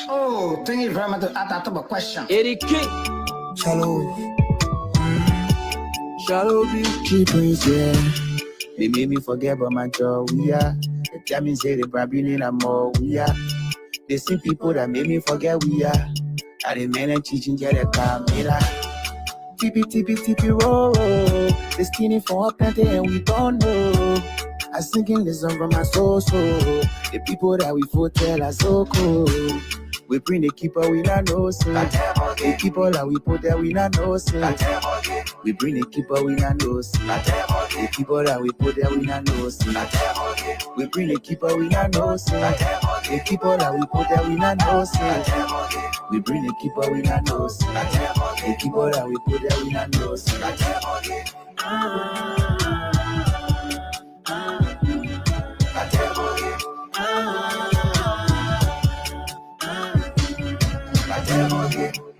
Oh, thank you very much. I have a question. Eric King. Shallow. Shallow beauty prince, yeah. They made me forget about my joy, we are. They tell me say they probably need a more, we are. They see people that made me forget we are. I the man and teaching get a camera. TP, roll. They skinny for up and we don't know. I singing this song from my soul. The people that we tell are so cool. We bring the keeper, we not know so. The people that we put there, we not know so. We bring the keeper, we not know so. The people that we put there, we not know so. We bring the keeper, we not know so. The people that we put there, we not know so. We bring the keeper, we not know so. The people that we put there, we not know so.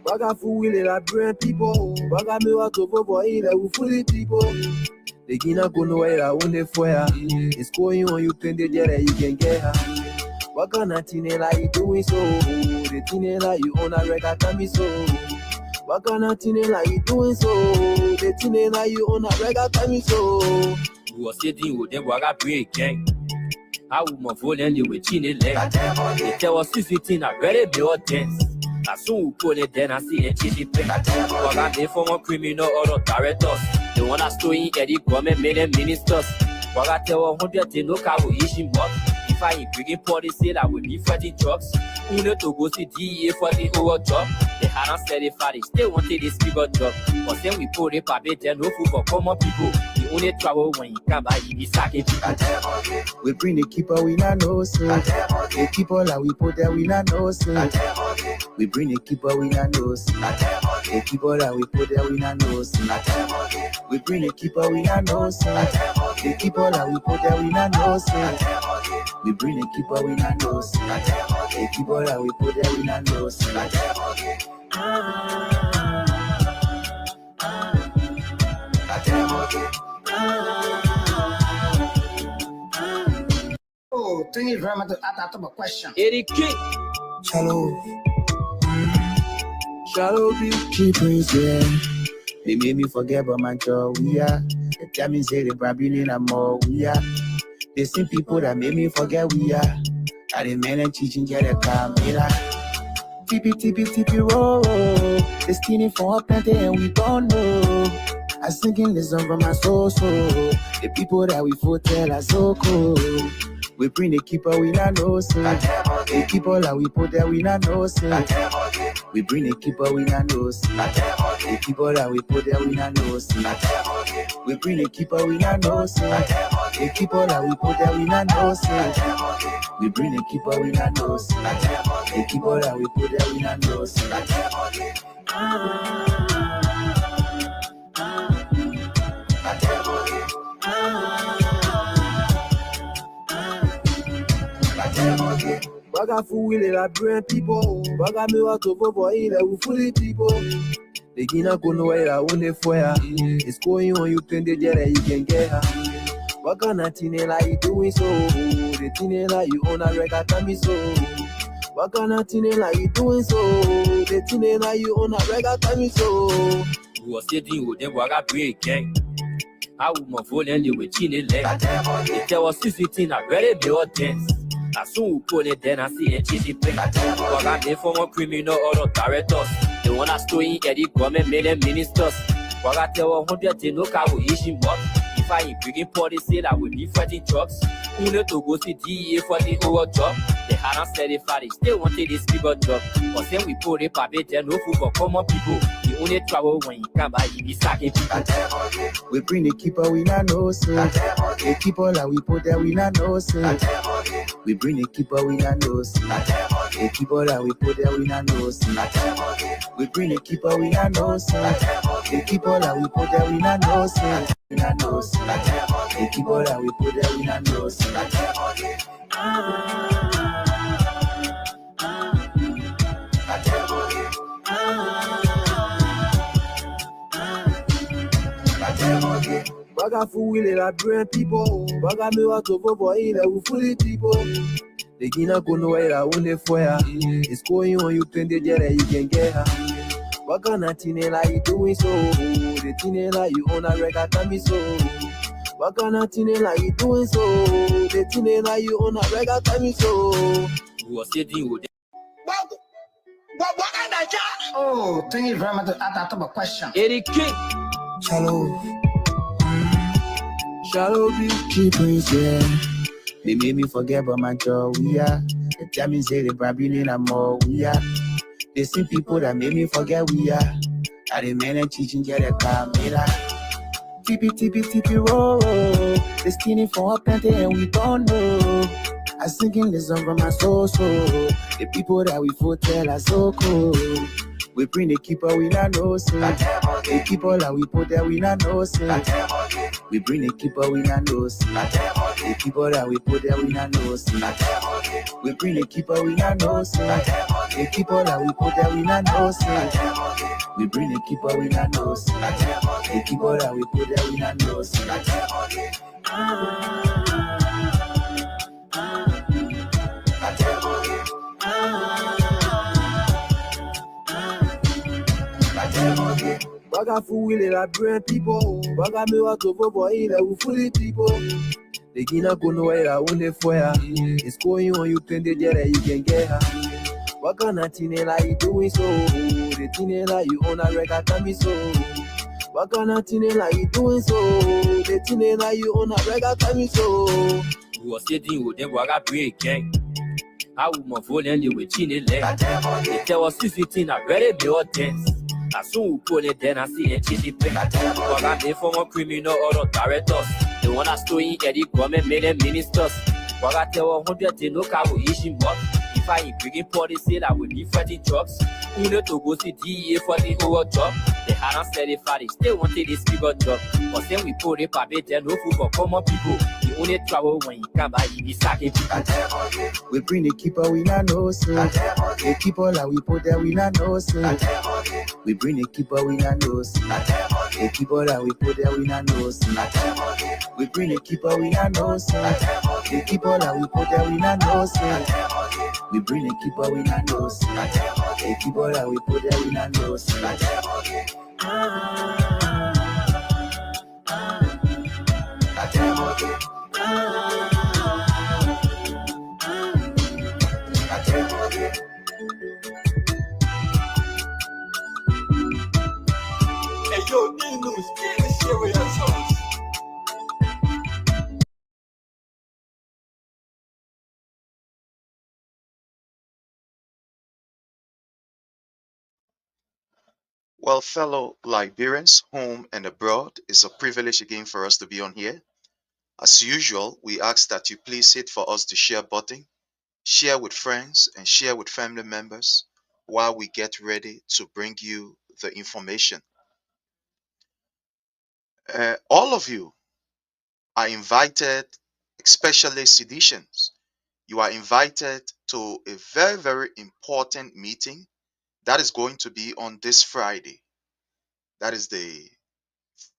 Baga fuile la brain people. Baga me wa to for ile we fully people. The gina go nowhere la one fire. It's going on you can get there you can get her. Baga na tinela you doing so. The tinela you on a record tell me so. Baga na tinela you doing so. The tinela you on a record tell me so. You was sitting with them waga break gang. I would my phone and you with chin leg. They tell us 15 a very big dance. As soon we pull it, then I see a chitty pick. Waga they form a criminal or directors. The one that's doing Eddie government made them ministers. Waga tell 100 they no car will issue more. If I ain't bringing policy, that would be fighting drugs. We need to go see DEA for the whole job. They hadn't said it for they still wanted this bigger job. But then we put it for bed, no food for common people. The only trouble when you come by, you be sacking people. We bring the keeper, we not know so. The keeper that we put there, we not know so. We bring the keeper, we not know so. The keeper that we put there, we not know so. We bring the keeper, we not know so. The keeper that we put there, we not know so. We bring the keeper, we not know so. The keeper that we put there, we not know so. Oh, thank you very much. I have a question. Eric King. Shallow beauty prince, yeah. They made me forget about my joy, we are. They tell me say they probably need a more, we are. They see people that made me forget we are. I the man and teaching get a camera. TP, roll. They skinny for up and we don't know. I singing this song from my soul. The people that we tell are so cool. We bring the keeper, we not know so. The people that we put there, we not know so. We bring the keeper, we not know so. The people that we put there, we not know so. We bring the keeper, we not know so. The people that we put there, we not know so. We bring the keeper, we not know so. The people that we put there, we not know so. Baga fuile la brain people. Baga me wa to for ile we fully people. The gina go nowhere la one fire. It's going on you can get there you can get her. Baga na tinela you doing so. The tinela you on a record tell me so. Baga na tinela you doing so. The tinela you on a record tell me so. You was sitting with them waga break gang. I would my phone and you with chin leg. They tell us 15 a very big dance. As soon we pull it, then I see a chitty pick. Waga they form a criminal or directors. The one that's doing Eddie government made them ministers. Waga tell 100 they no car will issue more. If I ain't bringing policy, that would be fighting drugs. We need to go see DEA for the whole job. They hadn't said it for they still wanted this bigger job. But then we put it for bed, no food for common people. The only trouble when you come by, you be sacking people. We bring the keeper, we not know so. The keeper that we put there, we not know so. We bring the keeper, we not know so. The keeper that we put there, we not know so. We bring the keeper, we not know so. The keeper that we put there, we not know so. We not know so. The keeper that we put there, we not know so. Baga fuile la brain people. Baga me wa to for ile we fully people. The gina kuno era une foya. It's going on you pende jere you can get her. What kind of tinela you doing so? The tinela you own a record me so. What kind of tinela you doing so? The tinela you own a record me so. Who sitting with Oh, thank you very much. That's a question. Eric King. Shallow keep praise, yeah. They made me forget about my joy, we are. The time is there, they probably more, we are. They see people that made me forget we are. I the man and teaching get a camera. TP, roll. They skinny for a plenty and we don't know. I singing this song from my soul. The people that we fought tell are so cool. We bring the keeper, we not know, say. The people that we put there, we not know, say. We bring the keeper, we not know, say. The people that we put there, we not know, say. We bring the keeper, we not know, say. The people that we put there, we not know, say. We bring the keeper, we not know, say. The people that we put there, we not know, say. Baga fuile la brain people. Baga me wa to for ile u fully people. The gina kuno era une foya. It's going on you pende jere you can get her. What kind of tinela you doing so? The tinela you own a record me so. What kind of tinela you doing so? The tinela you own a record me so. Who sitting with them? Waga break gang. I will my volume with Chine leg. They tell us 15 are very pure dance. As soon as pull it, then I see a chitty pay. Waga made from a criminal or directors. The one that's doing Eddie government made them ministers. Waga tell 100 to no car will issue more. If I ain't bringing policy, I will be fighting drugs. Who need to go see DEA for the whole job? They hadn't said it for they still wanted this bigger job. But then we put it for better, no food for common people. The only trouble when you come by, you be sacking people. We bring the keeper, we not know, say. The keeper that we put there, we not know, say. We bring the keeper, we not know, say. The keeper that we put there, we not know, say. We bring the keeper, we not know, say. The keeper that we put there, we not know, say. We bring the keeper, we not know, say. The keeper that we put there, we not know, say. Hey, yo, Nino, spin this shit with your songs. Well, fellow Liberians, home and abroad, it's a privilege again for us to be on here. As usual, we ask that you please hit for us the share button, share with friends, and share with family members while we get ready to bring you the information. All of you are invited, especially Seditians. You are invited to a very, very important meeting that is going to be on this Friday. That is the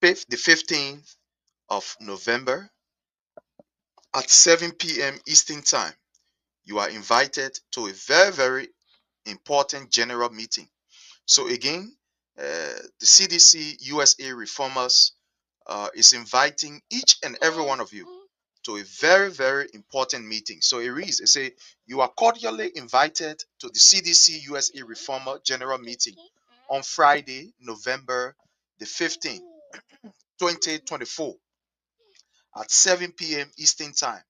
15th of November at 7 p.m. Eastern Time. You are invited to a very, very important general meeting. So again, the CDC USA Reformers is inviting each and every one of you to a very, very important meeting. So it reads, it say, you are cordially invited to the CDC USA Reformer General Meeting on Friday, November the 15th, 2024 at 7 p.m. Eastern Time.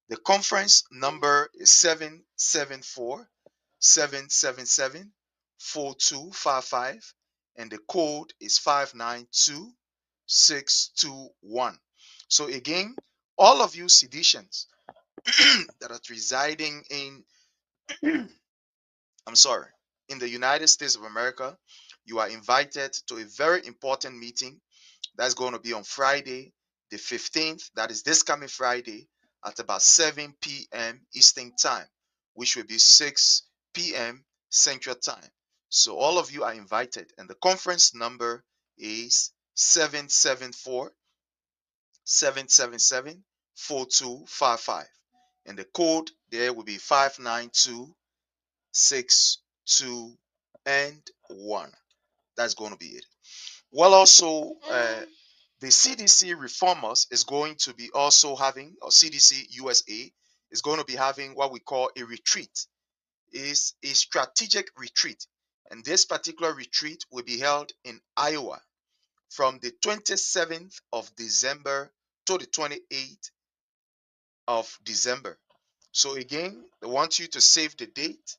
The conference number is 774-777-4255 and the code is 592621. So again, all of you Seditians that are residing in in the United States of America, you are invited to a very important meeting that's going to be on Friday, the 15th. That is this coming Friday at about 7 p.m. Eastern Time, which will be 6 p.m. Central Time. So all of you are invited, and the conference number is 774-777-4255. And the code there will be 592621 and 1. That's going to be it. Well, also, the CDC reformers is going to be also having, or CDC USA is going to be having what we call a retreat. Is a strategic retreat. And this particular retreat will be held in Iowa from the 27th of December to the 28th of December. So again, they want you to save the date.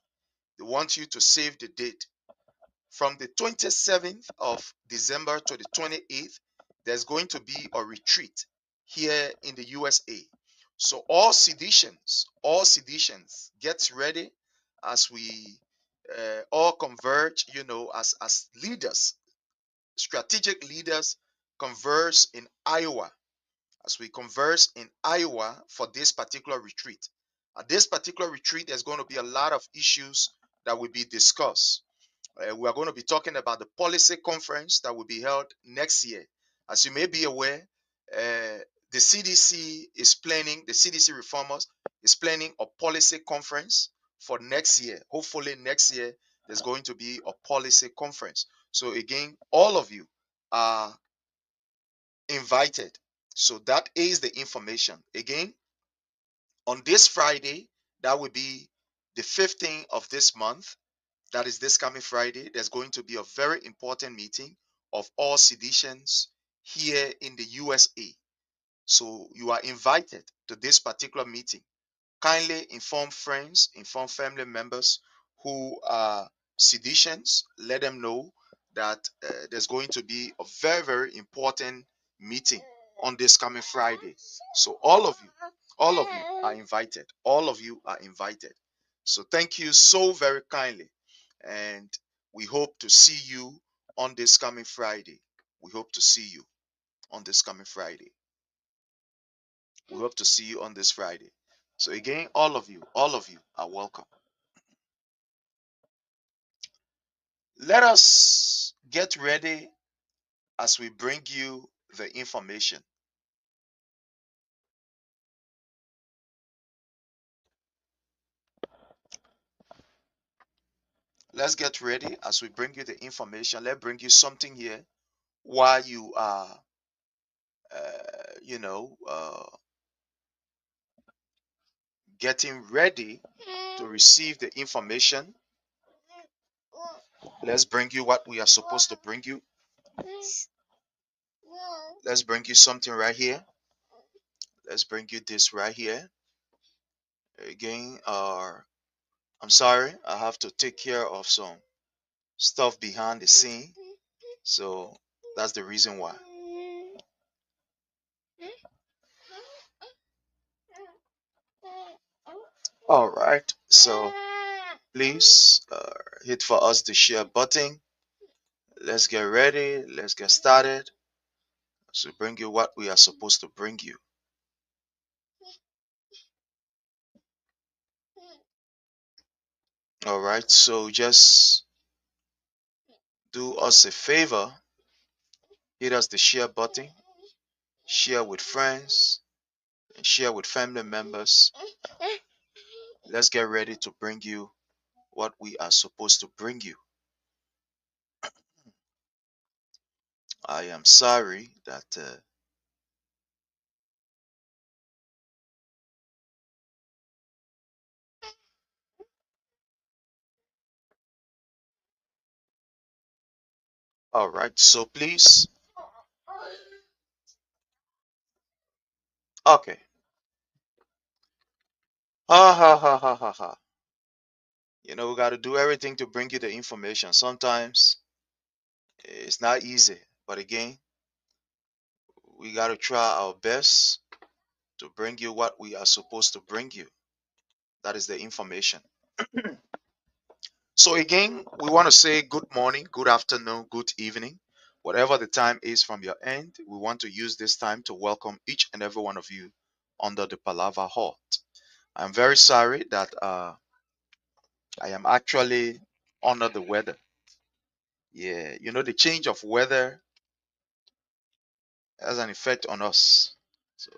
They want you to save the date. From the 27th of December to the 28th, there's going to be a retreat here in the USA. So all seditions, get ready as we all converge, as leaders, strategic leaders, converse in Iowa, as we converse in Iowa for this particular retreat. At this particular retreat, there's going to be a lot of issues that will be discussed. We are going to be talking about the policy conference that will be held next year. As you may be aware, the CDC is planning, the CDC reformers is planning a policy conference for next year. Hopefully, next year, there's going to be a policy conference. So, again, all of you are invited. So, that is the information. Again, on this Friday, that will be the 15th of this month. That is this coming Friday. There's going to be a very important meeting of all seditions here in the USA. So you are invited to this particular meeting. Kindly inform friends, inform family members who are seditions. Let them know that there's going to be a very, very important meeting on this coming Friday. So all of you are invited. All of you are invited. So thank you so very kindly. And we hope to see you on this coming Friday. We hope to see you on this coming Friday. We hope to see you on this Friday. So again, all of you are welcome. Let us get ready as we bring you the information. Let's get ready as we bring you the information. Let's bring you something here while you are, getting ready to receive the information. Let's bring you what we are supposed to bring you. Let's bring you something right here. Let's bring you this right here. Again, I'm sorry, I have to take care of some stuff behind the scene. So that's the reason why. All right. So please hit for us the share button. Let's get ready. Let's get started. So bring you what we are supposed to bring you. All right. So just do us a favor. Hit us the share button. Share with friends and share with family members. Let's get ready to bring you what we are supposed to bring you. I am sorry that all right, so please. Okay. Ha ha ha ha ha ha. We got to do everything to bring you the information. Sometimes it's not easy, but again, we got to try our best to bring you what we are supposed to bring you. That is the information. So again, we want to say good morning, good afternoon, good evening, whatever the time is from your end. We want to use this time to welcome each and every one of you under the Palava Hut. I'm very sorry that I am actually under the weather. Yeah, the change of weather has an effect on us. So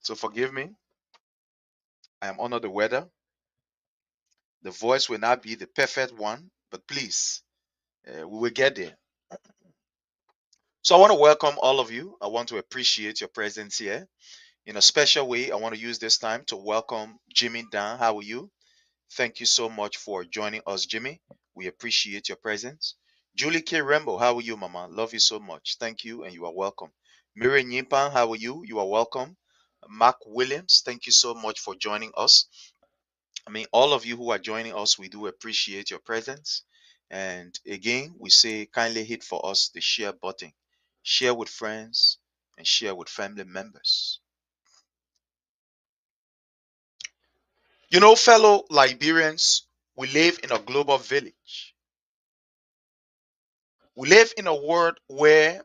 So forgive me. I am under the weather. The voice will not be the perfect one, but please, we will get there. So I want to welcome all of you. I want to appreciate your presence here. In a special way, I want to use this time to welcome Jimmy Dan. How are you? Thank you so much for joining us, Jimmy. We appreciate your presence. Julie K. Rambo, how are you, Mama? Love you so much. Thank you, and you are welcome. Miriam Yimpan, how are you? You are welcome. Mark Williams, thank you so much for joining us. I mean, all of you who are joining us, we do appreciate your presence. And again, we say kindly hit for us the share button. Share with friends and share with family members. You know, fellow Liberians, we live in a global village. We live in a world where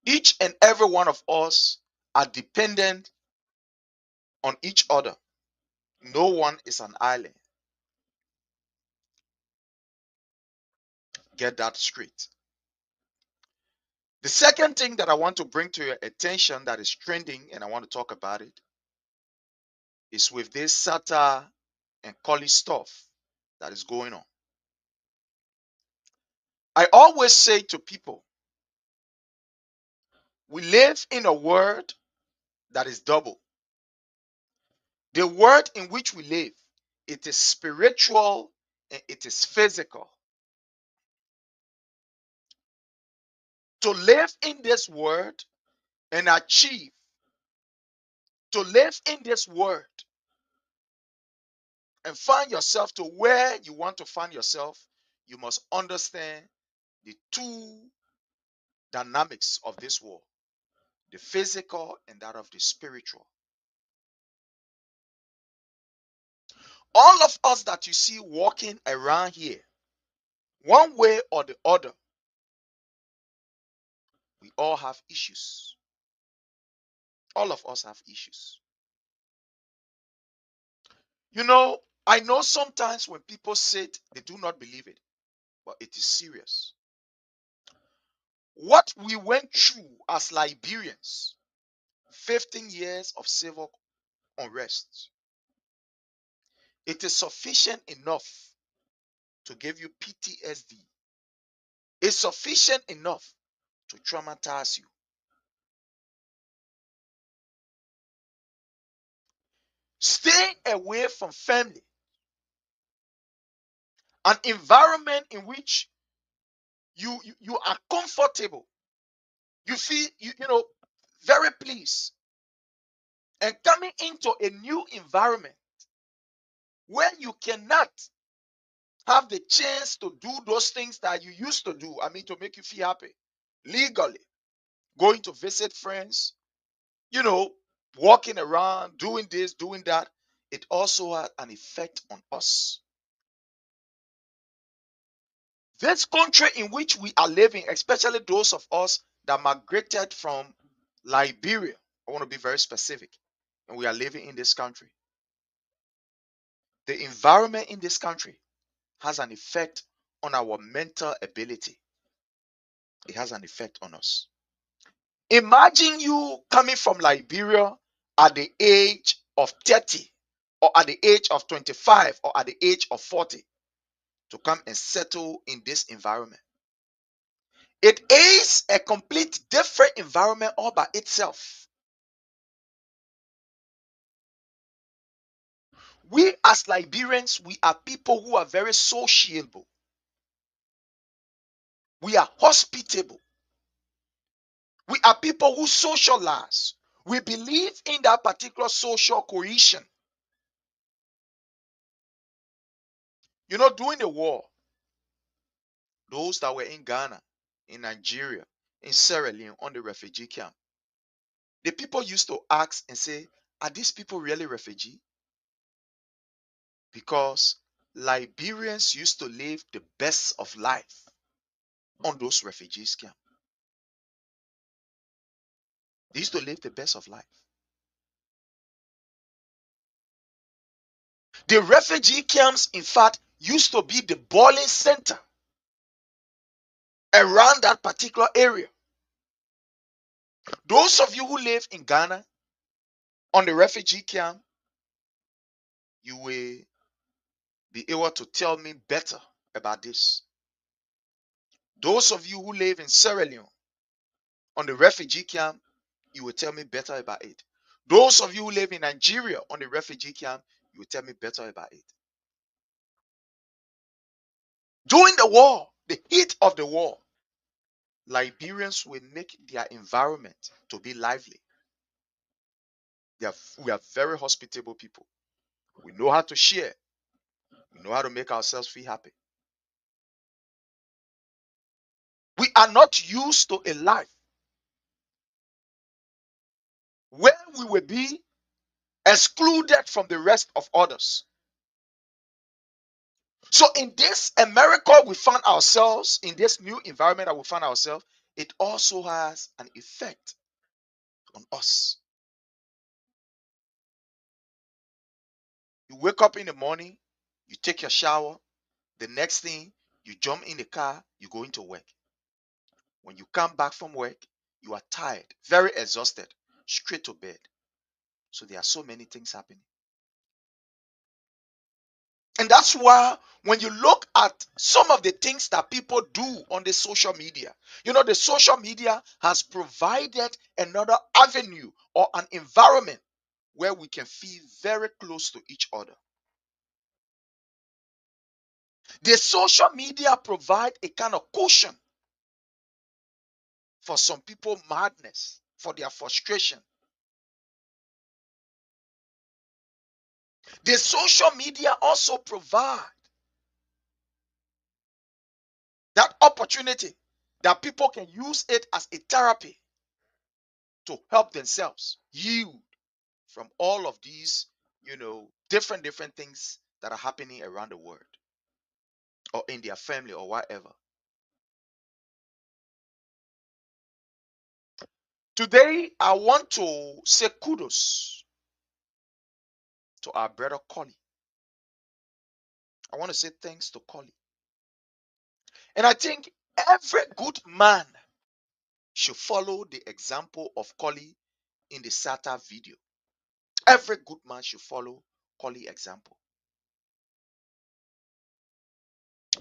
each and every one of us are dependent on each other. No one is an island. Get that straight. The second thing that I want to bring to your attention that is trending, and I want to talk about it, is with this SATA and Kali stuff that is going on. I always say to people, we live in a world that is double. The world in which we live, it is spiritual and it is physical. To live in this world and achieve, to live in this world and find yourself to where you want to find yourself, you must understand the two dynamics of this world, the physical and that of the spiritual. All of us that you see walking around here, one way or the other, we all have issues. All of us have issues. You know, I know sometimes when people say it, they do not believe it, but it is serious. What we went through as Liberians, 15 years of civil unrest, it is sufficient enough to give you PTSD. It's sufficient enough to traumatize you. Staying away from family, an environment in which you are comfortable, you feel you know very pleased, and coming into a new environment where you cannot have the chance to do those things that you used to do, I mean, to make you feel happy legally, going to visit friends, you know, walking around, doing this, doing that, it also has an effect on us. This country in which we are living, especially those of us that migrated from Liberia, I want to be very specific, and we are living in this country. The environment in this country has an effect on our mental ability. It has an effect on us. Imagine you coming from Liberia at the age of 30 or at the age of 25 or at the age of 40 to come and settle in this environment. It is a complete different environment all by itself. We as Liberians, we are people who are very sociable. We are hospitable. We are people who socialize. We believe in that particular social cohesion. You know, during the war, those that were in Ghana, in Nigeria, in Sierra Leone, on the refugee camp, the people used to ask and say, are these people really refugees? Because Liberians used to live the best of life on those refugees camp. They used to live the best of life. The refugee camps, in fact, used to be the boiling center around that particular area. Those of you who live in Ghana on the refugee camp, you will be able to tell me better about this. Those of you who live in Sierra Leone on the refugee camp, you will tell me better about it. Those of you who live in Nigeria on the refugee camp, you will tell me better about it. During the war, the heat of the war, Liberians will make their environment to be lively. We are very hospitable people. We know how to share. We know how to make ourselves feel happy. We are not used to a life where we will be excluded from the rest of others. So in this America we found ourselves, in this new environment that we found ourselves, it also has an effect on us. You wake up in the morning, you take your shower, the next thing, you jump in the car, you go into work. When you come back from work, you are tired, very exhausted, straight to bed. So there are so many things happening. And that's why when you look at some of the things that people do on the social media, the social media has provided another avenue or an environment where we can feel very close to each other. The social media provide a kind of cushion for some people madness, for their frustration. The social media also provide that opportunity that people can use it as a therapy to help themselves heal from all of these, different things that are happening around the world or in their family or whatever. Today, I want to say kudos to our brother Collie. I want to say thanks to Collie. And I think every good man should follow the example of Collie in the SATA video. Every good man should follow Collie example.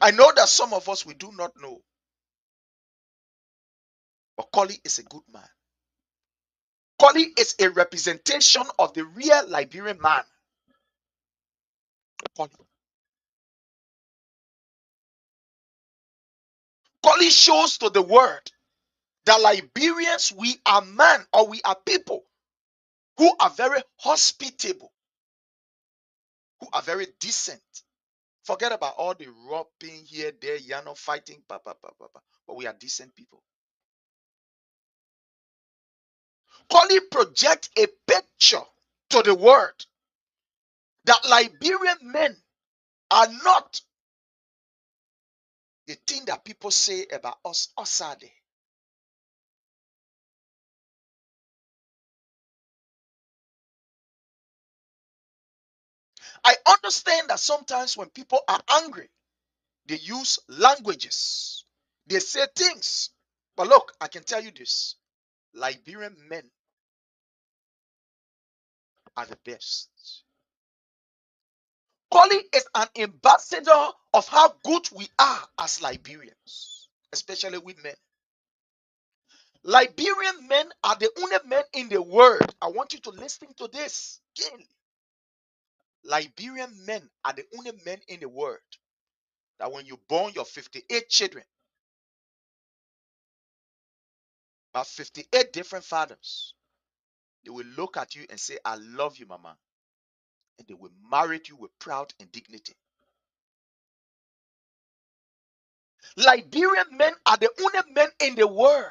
I know that some of us, we do not know, but Collie is a good man. Collie is a representation of the real Liberian man. Collie shows to the world that Liberians, we are men, or we are people who are very hospitable, who are very decent. Forget about all the robbing here, there, fighting, but we are decent people. Collie projects a picture to the world that Liberian men are not the thing that people say about us, Osade. I understand that sometimes when people are angry, they use languages, they say things. But look, I can tell you this: Liberian men are the best. Collie is an ambassador of how good we are as Liberians, especially with men. Liberian men are the only men in the world. I want you to listen to this again. Liberian men are the only men in the world that when you born your 58 children, about 58 different fathers, they will look at you and say, I love you, mama. And they will marry you with pride and dignity. Liberian men are the only men in the world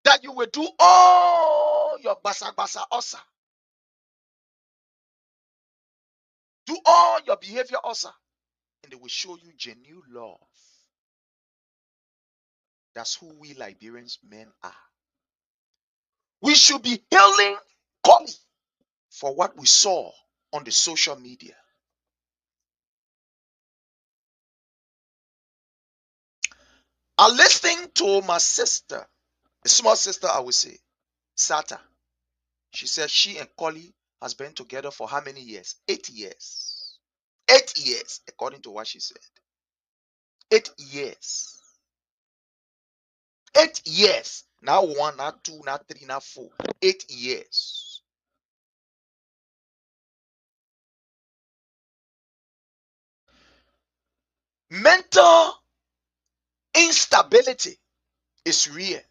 that you will do all your basa basa osa. Do all your behavior osa. And they will show you genuine love. That's who we Liberians men are. We should be hailing Collie for what we saw on the social media. I listened to my sister, a small sister, I would say, Sata. She said she and Collie has been together for how many years? 8 years. 8 years, according to what she said. 8 years. 8 years. Not one, not two, not three, not four. 8 years. Mental instability is real.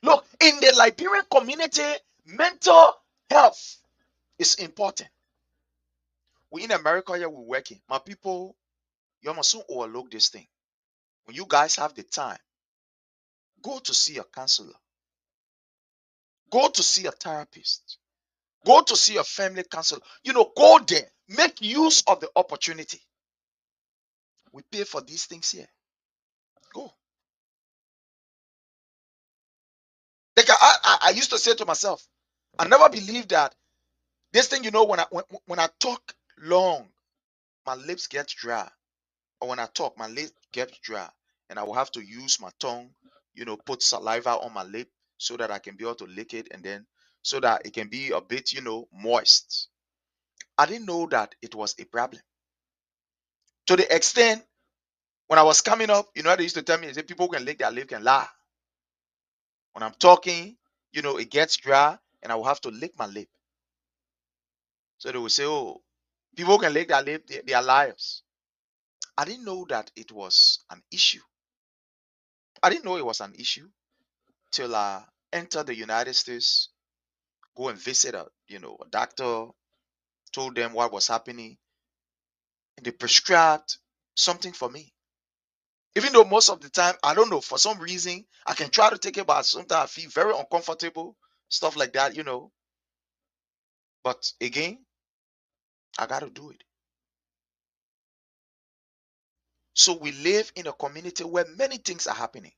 Look, in the Liberian community, mental health is important. We in America here, we're working. My people, you must soon overlook this thing. When you guys have the time, go to see a counselor. Go to see a therapist. Go to see a family counselor. Go there. Make use of the opportunity. We pay for these things here. Go. Like I used to say to myself, I never believed that this thing, when I talk long, my lips get dry. Or when I talk, my lips get dry. And I will have to use my tongue, put saliva on my lip so that I can be able to lick it, and then so that it can be a bit, moist. I didn't know that it was a problem. To the extent when I was coming up, they used to tell me, they say people who can lick their lip can lie. When I'm talking, it gets dry and I will have to lick my lip. So they will say, oh, people who can lick their lip, they are liars. I didn't know that it was an issue. I didn't know it was an issue till I entered the United States, go and visit a doctor, told them what was happening, and they prescribed something for me. Even though most of the time, I don't know, for some reason, I can try to take it, but sometimes I feel very uncomfortable, stuff like that. But again, I got to do it. So we live in a community where many things are happening.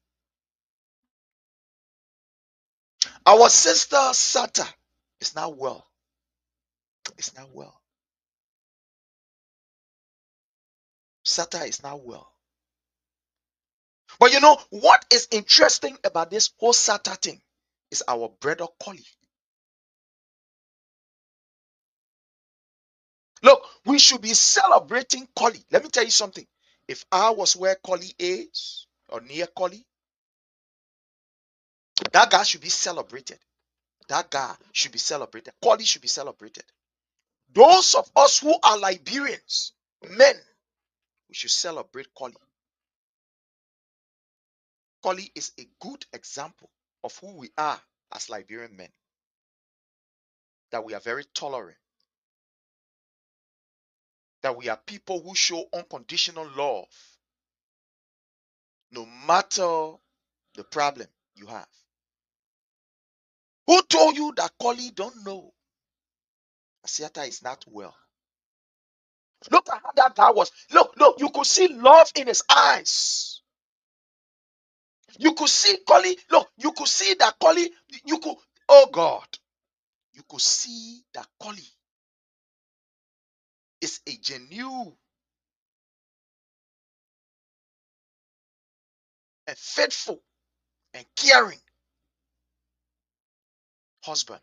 Our sister Sata is not well. It's not well. Sata is not well. But what is interesting about this whole Sata thing is our brother Collie. Look, we should be celebrating Collie. Let me tell you something. If I was where Collie is or near Collie, that guy should be celebrated. That guy should be celebrated. Collie should be celebrated. Those of us who are Liberians, men, we should celebrate Collie. Collie is a good example of who we are as Liberian men. That we are very tolerant. That we are people who show unconditional love. No matter the problem you have. Who told you that Collie don't know Asiata is not well? Look at how that guy was. Look, you could see love in his eyes. You could see Collie. Look, you could see that Collie. Oh God. You could see that Collie is a genuine and faithful and caring husband.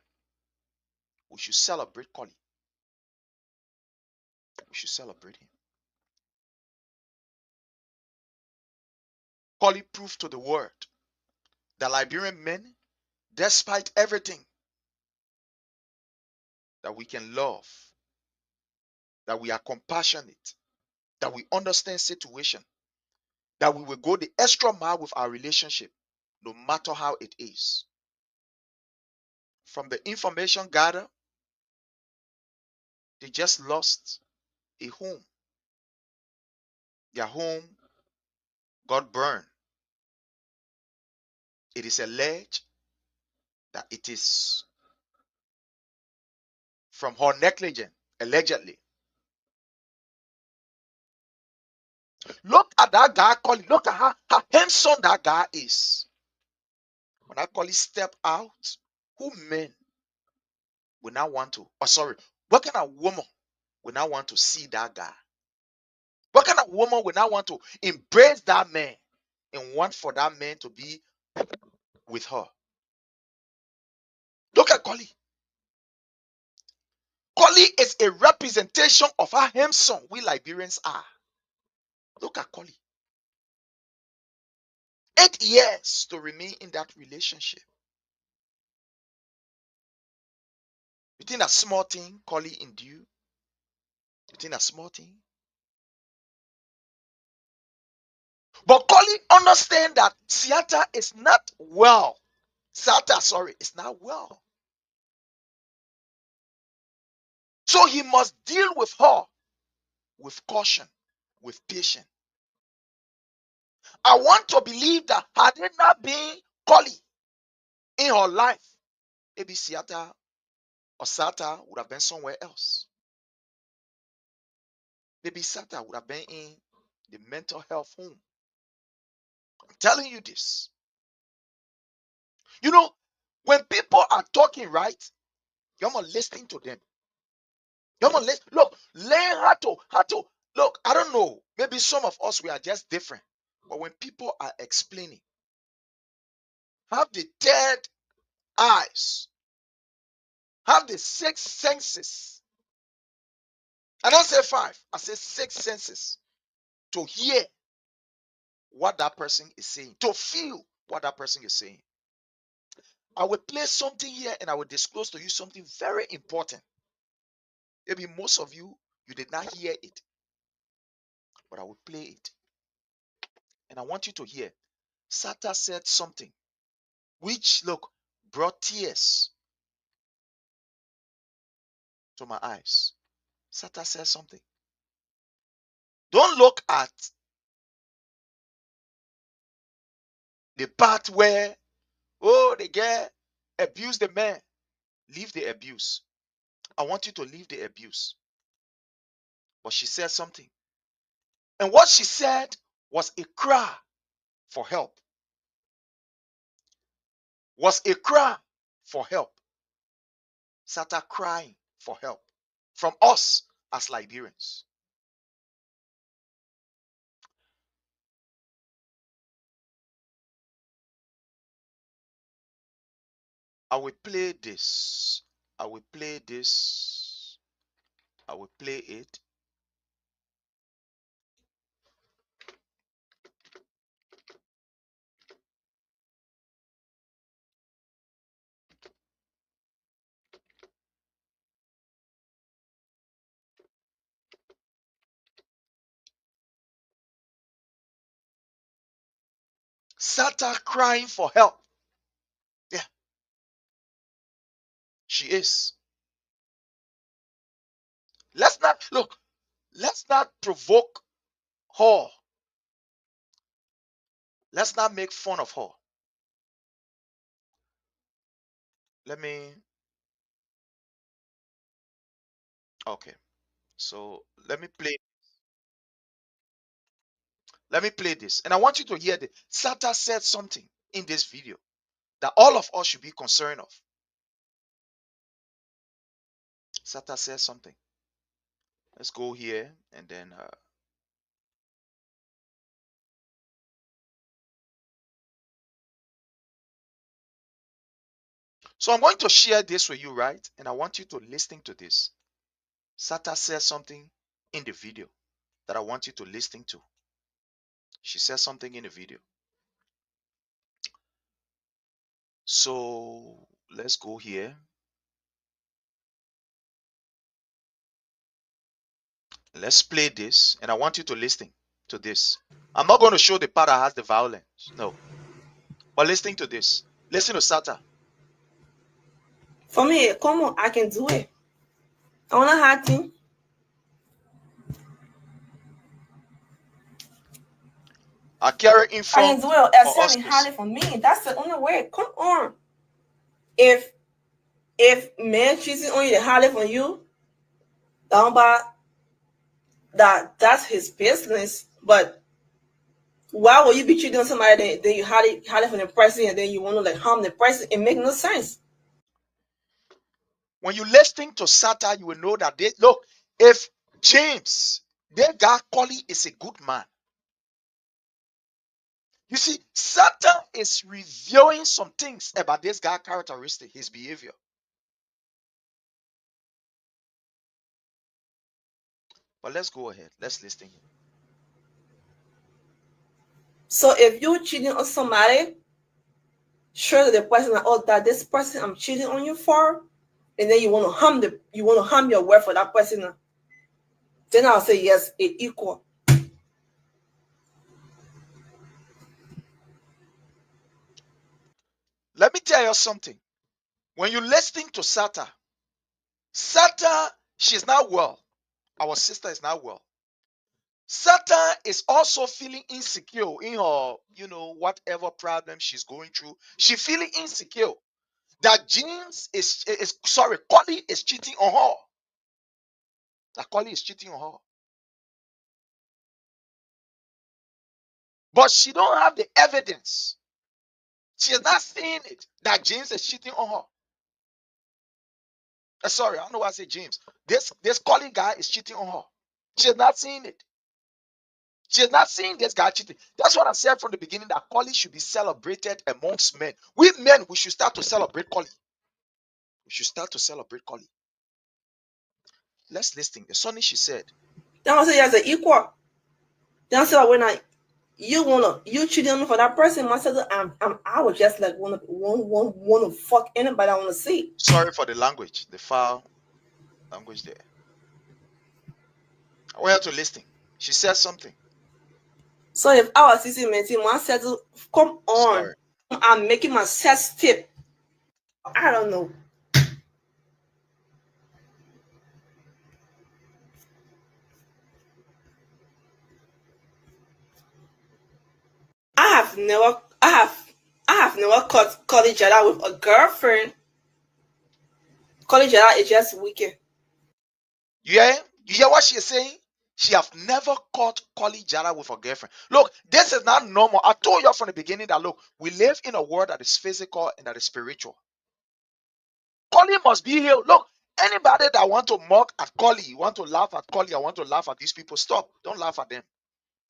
We should celebrate Collie. We should celebrate him. Collie proved to the world that Liberian men, despite everything, that we can love, that we are compassionate, that we understand situation, that we will go the extra mile with our relationship, no matter how it is. From the information gathered, they just lost a home. Their home got burned. It is alleged that it is from her negligence, allegedly. Look at that guy calling. Look at how handsome that guy is. When that collie step out, who men will not want to? Oh, sorry. What kind of woman will not want to see that guy? What kind of woman will not want to embrace that man and want for that man to be with her? Look at Collie. Collie is a representation of how handsome we Liberians are. Look at Collie. 8 years to remain in that relationship. You think a small thing, Collie in you? You think a small thing? But Collie understand that Siata is not well. Siata, sorry, is not well. So he must deal with her with caution, with patience. I want to believe that had it not been Collie in her life, maybe Siata or Sata would have been somewhere else. Maybe Sata would have been in the mental health home. I'm telling you this. You know, when people are talking, right, you're not listening to them. You're not listen. Look, learn how to look. I don't know. Maybe some of us we are just different. But when people are explaining, have the third eyes, have the 6 senses. I don't say 5. I say 6 senses to hear what that person is saying, to feel what that person is saying. I will play something here and I will disclose to you something very important. Maybe most of you did not hear it, but I will play it. And I want you to hear. Sata said something which, look, brought tears to my eyes. Sata said something. Don't look at the part where, oh, the girl abused the man. Leave the abuse. I want you to leave the abuse. But she said something. And what she said was a cry for help. Was a cry for help. Sata crying for help from us as Liberians. I will play this. I will play this. I will play it. Sata crying for help. Yeah, she is. Let's not provoke her. Let's not make fun of her. Okay. So let me play this. And I want you to hear this. Sata said something in this video that all of us should be concerned of. Sata said something. Let's go here and then so I'm going to share this with you, right? And I want you to listen to this. Sata said something in the video that I want you to listen to. She said something in the video. So let's go here. Let's play this. And I want you to listen to this. I'm not going to show the part that has the violence. No. But listening to this. Listen to Sata. For me, come on, I can do it. I want to hard thing. I carry in front. I can do it. Accepting highly for me. That's the only way. Come on. If man cheating on you, highly for you, down by that's his business. But why would you be cheating on somebody then you highly for the person and then you want to like harm the person? It makes no sense. When you listening to Sata, you will know that if James, that guy Collie is a good man. You see, Satan is revealing some things about this guy characteristic, his behavior. But let's go ahead. Let's listen. So if you're cheating on somebody, sure the person that this person I'm cheating on you for, and then you want to harm your word for that person, then I'll say yes, it equal. Let me tell you something. When you're listening to Sata, she's not well. Our sister is not well. Sata is also feeling insecure in her, whatever problem she's going through. She's feeling insecure that James Collie is cheating on her. That Collie is cheating on her. But she don't have the evidence. She is not seeing it that James is cheating on her. Sorry, I don't know why I say James. This Collie guy is cheating on her. She is not seeing it. She is not seeing this guy cheating. That's what I said from the beginning, that Collie should be celebrated amongst men. We men, we should start to celebrate Collie. We should start to celebrate Collie. Let's listen. The Sonny, she said. Then I say yes, an equal. Then I say when you cheating on me for that person, I said I would just like want to fuck anybody I want to see. Sorry for the language, the foul language there. I want her to listen. She said something. So if I was sitting meeting, I said, come on, sorry. I'm making my sex tip. I don't know. I have never caught each other with a girlfriend. Call each other is just wicked. You hear what she's saying? She have never caught Collie Jara with her girlfriend. Look, this is not normal. I told you from the beginning that, look, we live in a world that is physical and that is spiritual. Collie must be here. Look, anybody that want to mock at Collie, want to laugh at Collie, I want to laugh at these people, stop. Don't laugh at them.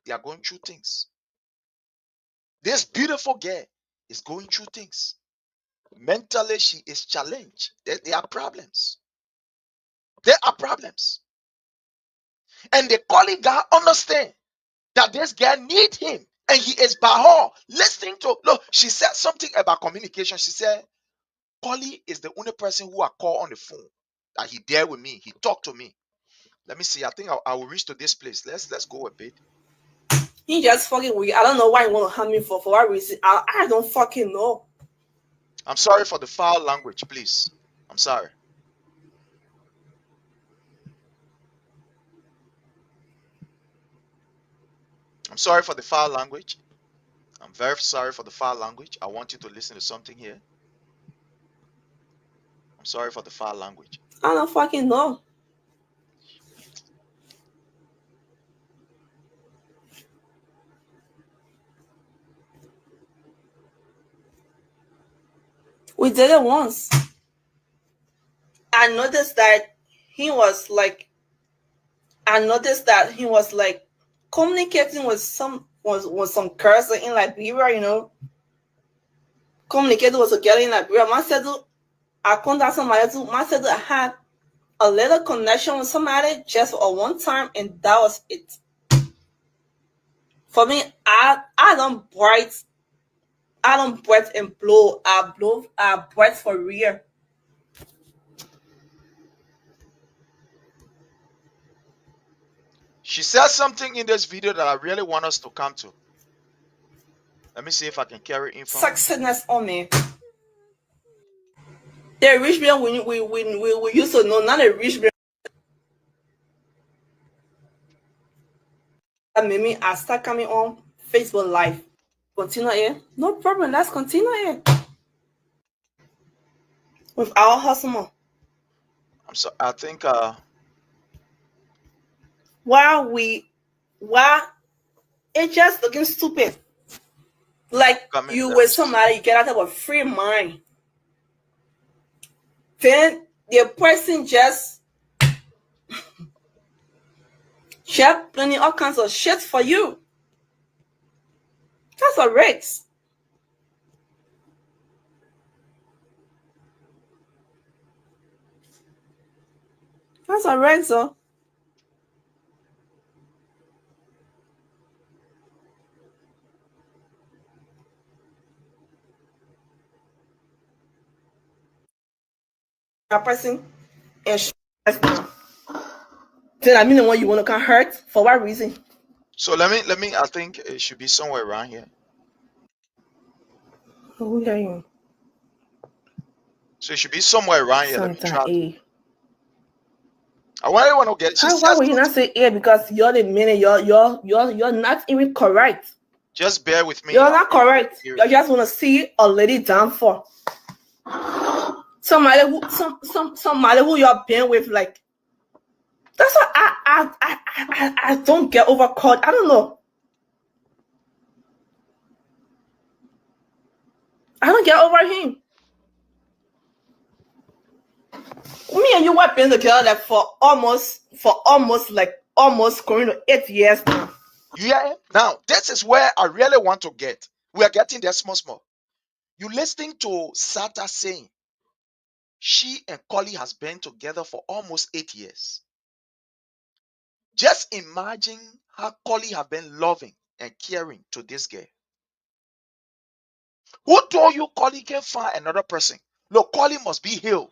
They are going through things. This beautiful girl is going through things. Mentally, she is challenged. There are problems. There are problems. And the Collie guy understand that this guy need him. And he is by her listening to, look, she said something about communication. She said, Collie is the only person who I call on the phone. That he there with me. He talked to me. Let me see. I think I will reach to this place. Let's go a bit. He just fucking weird. I don't know why he want to harm me for what reason. I don't fucking know. I'm sorry for the foul language, please. I'm sorry. I'm sorry for the foul language. I'm very sorry for the foul language. I want you to listen to something here. I'm sorry for the foul language. I don't fucking know. We did it once. I noticed that he was like communicating with some cursor in Liberia, Communicating with a girl in Liberia. I contact somebody too. I had a little connection with somebody just for one time, and that was it. For me, I don't breathe and blow. I breathe for real. She said something in this video that I really want us to come to. Let me see if I can carry info. Successness on me. The rich man we used to know, not a rich man. Maybe I start coming on Facebook Live. Continue here. No problem. Let's continue here. With our hustle. I think while it's just looking stupid. Like you with somebody, you get out of a free mind. Then the person just She have plenty all kinds of shit for you. That's a risk. That's a risk, though. A person and she then I mean the one you want to come hurt for what reason? So let me. I think it should be somewhere around here. Who are you? So it should be somewhere around here. Let me Santa try. A. I want to get it. She Why says would you not say A? Because you're the minute you're not even correct. just bear with me. You're not correct. You just want to see a lady down for. Somebody who you're been with, like that's what I don't get over caught. I don't know. I don't get over him. Me and you have been together like for almost going to 8 years now. Yeah. Now this is where I really want to get. We are getting there small. You listening to Sata saying she and Collie has been together for almost 8 years. Just imagine how Collie have been loving and caring to this girl. Who told you Collie can find another person? Look, Collie must be healed.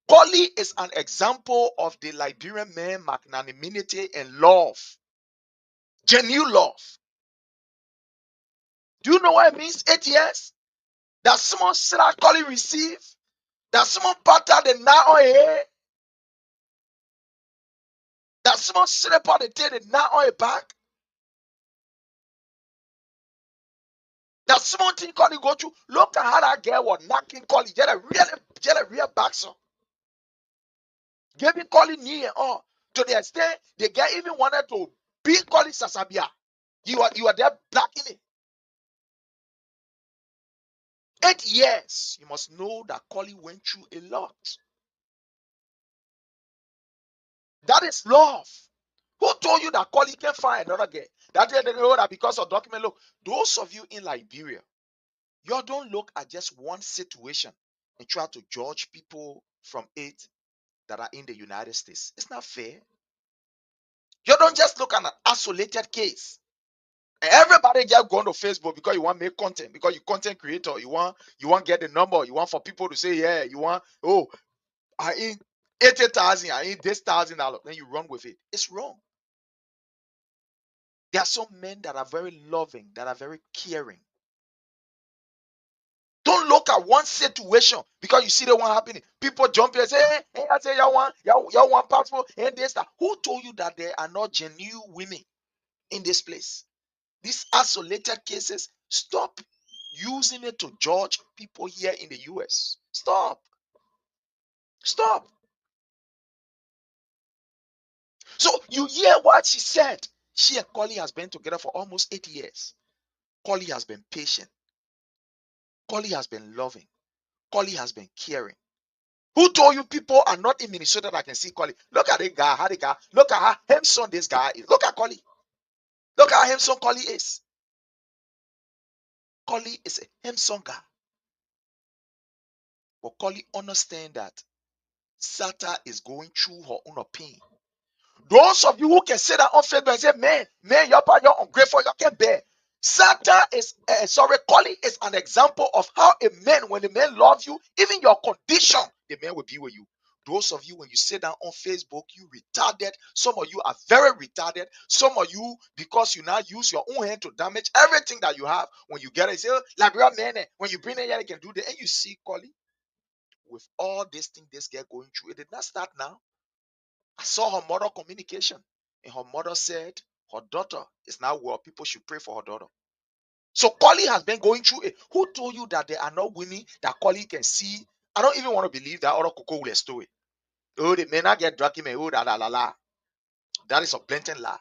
Collie is an example of the Liberian man magnanimity and love. Genuine love. Do you know what it means? 8 years? That someone said that Collie receive? That someone pattern the now on here? That someone said about the day the now on your back? That someone thing Collie go through? Look at how that girl was knocking Collie. Get a real boxer. Giving Collie knee and all. To the extent the guy even wanted to beat Collie Sasabia. You are there blacking it. 8 years. You must know that Collie went through a lot. That is love. Who told you that Collie can find another girl? That they know that because of document. Look, those of you in Liberia, you don't look at just one situation and try to judge people from it that are in the United States. It's not fair. You don't just look at an isolated case. And everybody just go on to Facebook because you want to make content, because you content creator, you want get the number, you want for people to say, yeah, you want, oh, I in 80,000, I in this $1,000, then you run with it. It's wrong. There are some men that are very loving, that are very caring. Don't look at one situation because you see the one happening. People jump in and say, hey, I say y'all want passport and this that. Who told you that there are not genuine women in this place? These isolated cases, stop using it to judge people here in the US. Stop. So you hear what she said. She and Collie has been together for almost 8 years. Collie has been patient. Collie has been loving. Collie has been caring. Who told you people are not in Minnesota that can see Collie? Look at the guy, look at how handsome this guy is. Look at Collie. Look at how handsome Collie is. Collie is a handsome guy. But Collie understand that Sata is going through her own pain. Those of you who can say that on Facebook and say, man, you're ungrateful, you can't bear. Satan is, Collie is an example of how a man, when a man loves you, even your condition, the man will be with you. Those of you, when you sit down on Facebook, you retarded. Some of you are very retarded. Some of you, because you now use your own hand to damage everything that you have. When you get it, you say, Liberia man, when you bring it here, you can do that. And you see, Collie, with all this thing this girl going through, it did not start now. I saw her mother communication, and her mother said her daughter is now well. People should pray for her daughter. So Collie has been going through it. Who told you that there are no women that Collie can see? I don't even want to believe that other Coco will story. Oh, they may not get document. Oh, la. That is a blatant lie.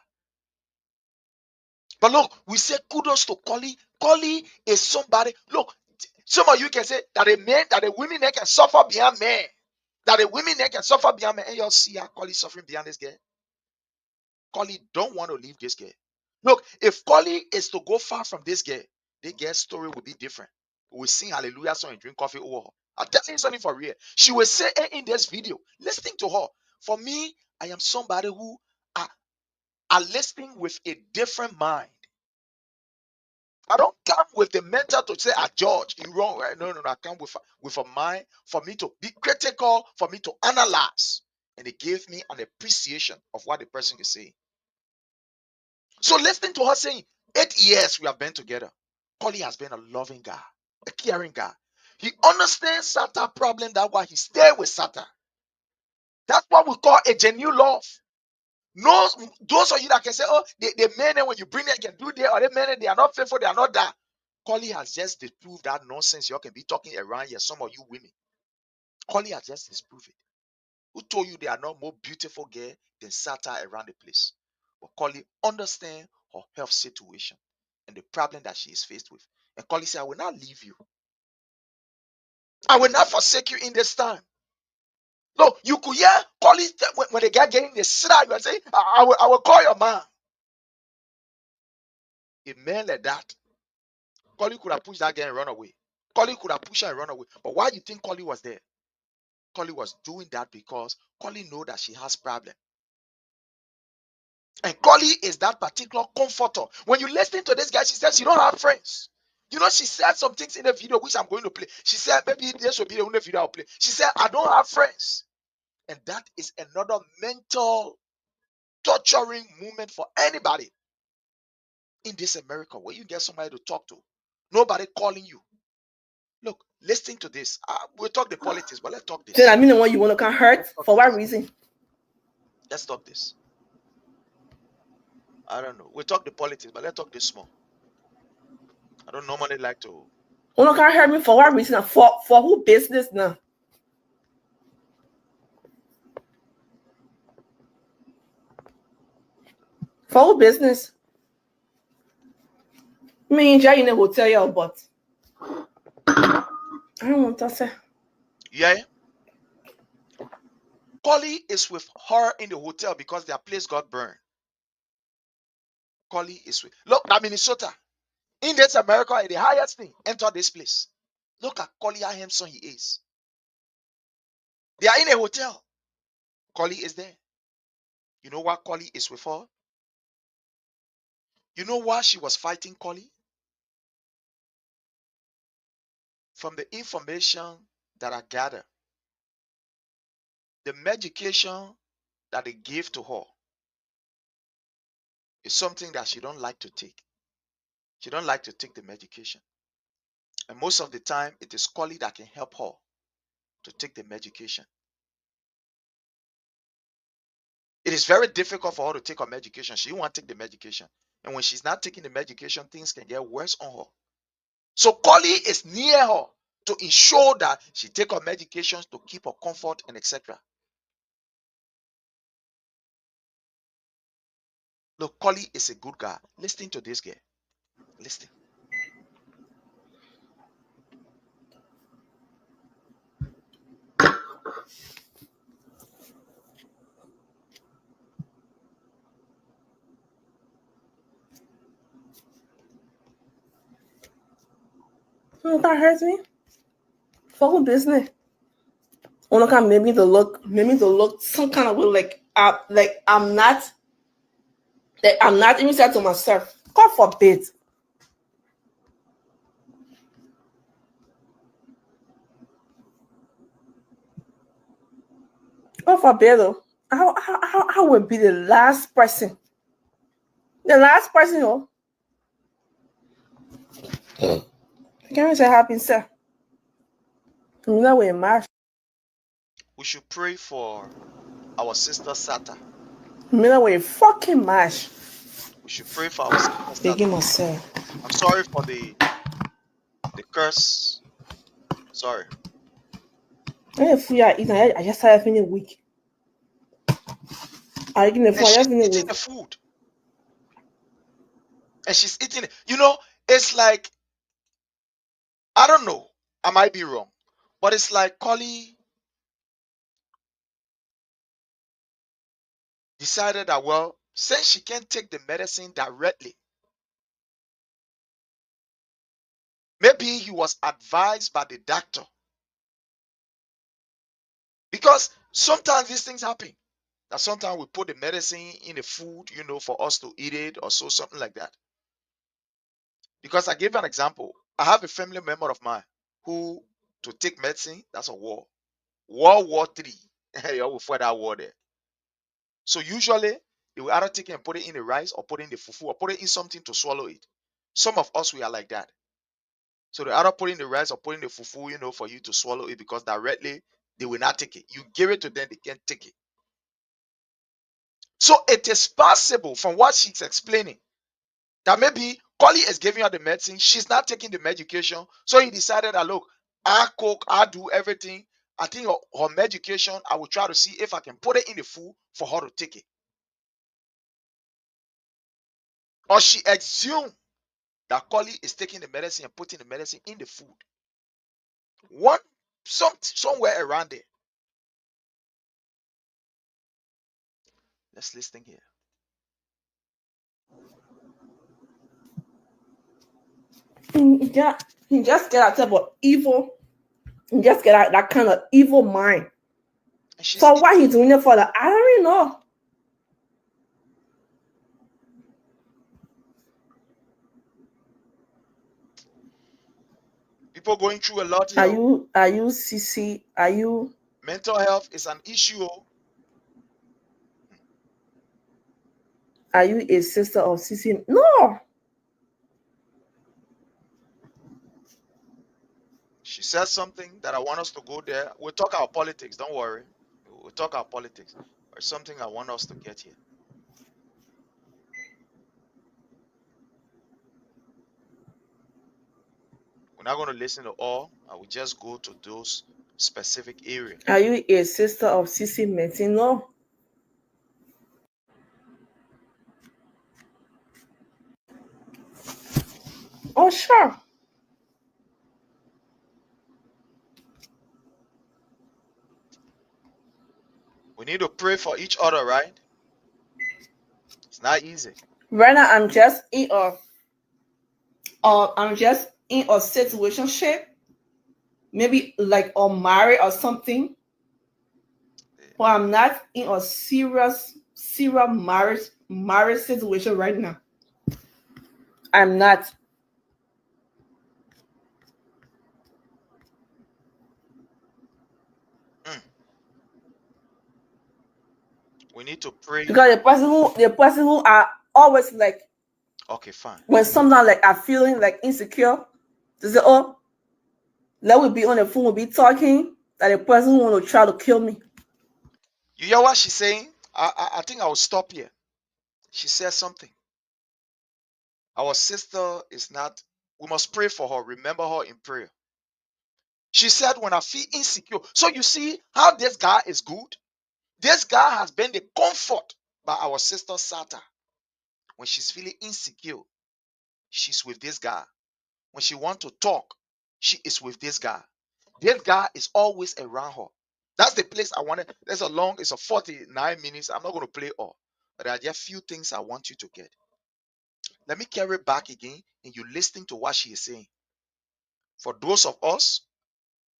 But look, we say kudos to Collie. Collie is somebody. Look, some of you can say that the women they can suffer behind men. That the women they can suffer behind men. And you'll see how Collie suffering behind this girl. Collie don't want to leave this girl. Look, if Collie is to go far from this girl, the girl's story will be different. We will sing hallelujah song and drink coffee over her. I'm telling you something for real. She will say in this video, listening to her. For me, I am somebody who are listening with a different mind. I don't come with the mental to say, George, you're wrong. Right? No. I come with a mind for me to be critical, for me to analyze. And it gave me an appreciation of what the person is saying. So listening to her saying, 8 years we have been together. Collie has been a loving guy, a caring guy. He understands Sata problem. That's why he stay with Sata. That's what we call a genuine love. No, those of you that can say, oh, the men when you bring them can do that, or the men they are not faithful, they are not that. Collie has just disproved that nonsense you can be talking around here. Some of you women, Collie has just disproved it. Who told you they are not more beautiful girl than Sata around the place? But Collie understand her health situation and the problem that she is faced with. And Collie said, I will not leave you. I will not forsake you in this time. No, you could hear Collie when the guy getting the slap, you are saying, I will call your man. A man like that, Collie could have pushed that girl and run away. Collie could have pushed her and run away. But why do you think Collie was there? Collie was doing that because Collie know that she has problem. And Collie is that particular comforter. When you listen to this guy, she says she don't have friends. You know, she said some things in the video which I'm going to play. She said, maybe this will be the only video I'll play. She said, I don't have friends. And that is another mental torturing moment for anybody in this America where you get somebody to talk to. Nobody calling you. Look, listen to this. We'll talk the politics, but let's talk this. Then I mean the one you want to come hurt? For what reason? Let's talk this. I don't know. We'll talk the politics, but let's talk this small. I don't normally like to. Want to come hurt me for what reason? For who business now? For who business? Me and Jay in the hotel, y'all, but I don't want to say. Yeah. Collie is with her in the hotel because their place got burned. Collie is with. Look, that Minnesota. In this America, the highest thing, enter this place. Look at Collie, how handsome he is. They are in a hotel. Collie is there. You know why Collie is with her? You know why she was fighting Collie? From the information that I gather, the medication that they gave to her is something that she don't like to take. She don't like to take the medication. And most of the time, it is Collie that can help her to take the medication. It is very difficult for her to take her medication. She won't take the medication. And when she's not taking the medication, things can get worse on her. So Collie is near her to ensure that she take her medications to keep her comfort and etc. Look, Collie is a good guy. Listen to this girl. Listen. That hurts me. For who business? Want to come maybe to look some kind of way like I'm not even said to myself. God forbid. God forbid though. I would be the last person. The last person, you know. I can't say happy, sir. You know we're married. We should pray for our sister Sata. You know we're fucking mash. We should pray for our sister Begin Sata. myself. I'm sorry for the curse. Sorry. I just started feeling weak. I didn't And she's eating the food. And she's eating it. You know, it's like, I don't know. I might be wrong. But it's like Collie decided that, well, Since she can't take the medicine directly, maybe he was advised by the doctor. Because sometimes these things happen. That sometimes we put the medicine in the food, for us to eat it or so, something like that. Because I give an example. I have a family member of mine who, to take medicine, that's a war. World War III. You will fight that war there. So usually they will either take it and put it in the rice or put it in the fufu or put it in something to swallow it. Some of us, we are like that. So they either put in the rice or put in the fufu, for you to swallow it, because directly they will not take it. You give it to them, they can't take it. So it is possible, from what she's explaining, that maybe Collie is giving her the medicine, she's not taking the medication. So he decided that, look, I cook, I do everything. I think her medication, I will try to see if I can put it in the food for her to take it. Or she assumed that Collie is taking the medicine and putting the medicine in the food. Somewhere around there. Let's listen here. He just get that type of evil. He just get that kind of evil mind. So why he doing it for that? I don't really know. People going through a lot here. Are you CC? Are you? Mental health is an issue. Are you a sister of CC? No. She said something that I want us to go there. We'll talk our politics. Don't worry. We'll talk our politics. There's something I want us to get here. We're not going to listen to all. I will just go to those specific areas. Are you a sister of CC Martin? No. Oh, sure. We need to pray for each other, right? It's not easy. Right now, I'm just in a situationship, maybe like or married or something. But I'm not in a serious marriage situation right now. I'm not. We need to pray. Because the person who are always like, okay, fine. When sometimes like are feeling like insecure, they say, oh, let me be on the phone, we'll be talking, that the person who want to try to kill me. You hear what she's saying? I think I will stop here. She says something. Our sister is not, we must pray for her. Remember her in prayer. She said, when I feel insecure. So you see how this guy is good? This guy has been the comfort by our sister Sata. When she's feeling insecure, she's with this guy. When she wants to talk, she is with this guy. This guy is always around her. That's the place I wanted. It's a 49 minutes. I'm not going to play all. But there are just few things I want you to get. Let me carry back again and you listening to what she is saying. For those of us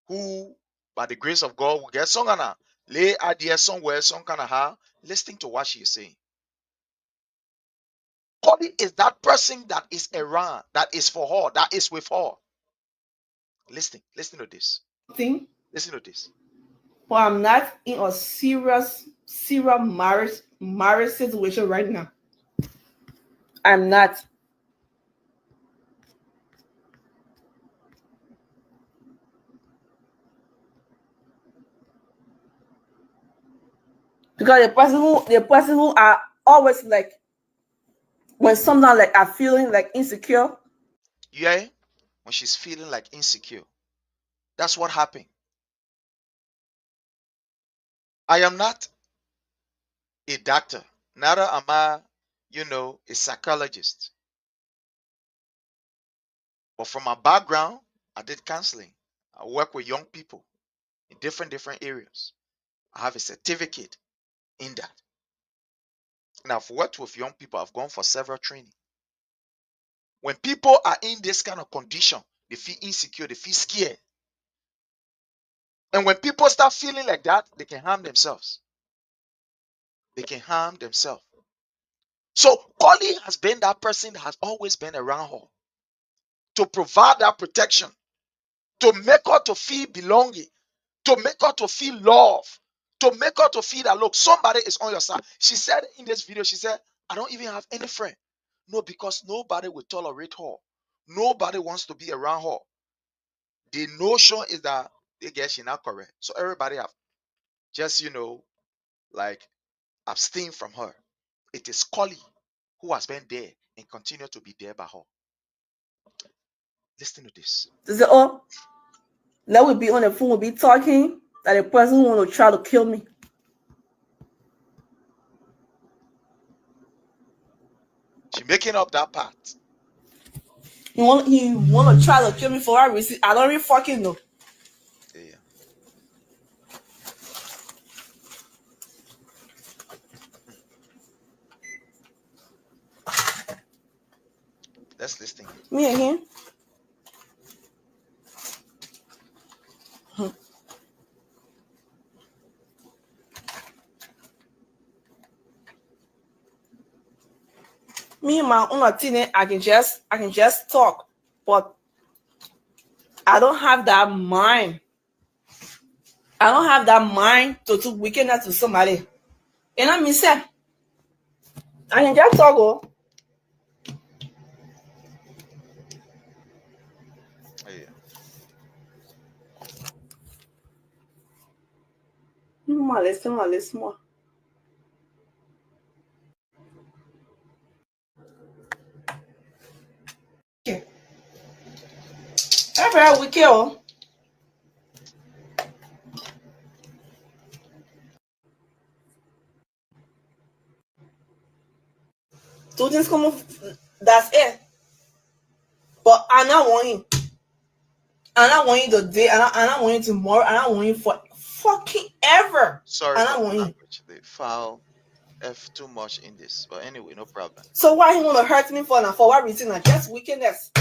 who, by the grace of God, will get songana, lay idea somewhere, some kind of how, listening to what she is saying. Cody is that person that is around, that is for her, that is with her. Listen to this. Listen to this. But I'm not in a serious marriage situation right now. I'm not. Because the person who are always like, when sometimes like are feeling like insecure. Yeah, when she's feeling like insecure. That's what happened. I am not a doctor, neither am I, a psychologist. But from my background, I did counseling. I work with young people in different areas. I have a certificate in that. And I've worked with young people. I've gone for several training. When people are in this kind of condition, they feel insecure, they feel scared. And when people start feeling like that, they can harm themselves. They can harm themselves. So Collie has been that person that has always been around her to provide that protection, to make her to feel belonging, to make her to feel love, to make her to feel that look, somebody is on your side. She said in this video, she said, I don't even have any friend. No, because nobody will tolerate her. Nobody wants to be around her. The notion is that they guess she's not correct. So everybody have just, like abstain from her. It is Collie who has been there and continue to be there by her. Listen to this. They say, oh, let we be on the phone, we'll be talking, that the person want to try to kill me. She making up that part. He want to try to kill me for a reason. I don't even fucking know. Yeah. Let's listen. Me and him. Me and my own thing, I can just talk, but I don't have that mind. I don't have that mind to do wickedness to somebody. You know what I mean, sir? I can just talk. Oh. Yeah. Listen more. Okay. Every week, oh. Two things come. That's it. But I not want you. I not want you today. I not want you tomorrow. I not want you for fucking ever. Sorry I for not the want you. language. They foul F too much in this. But anyway, no problem. So why he want to hurt me for now? For what reason? I just wickedness.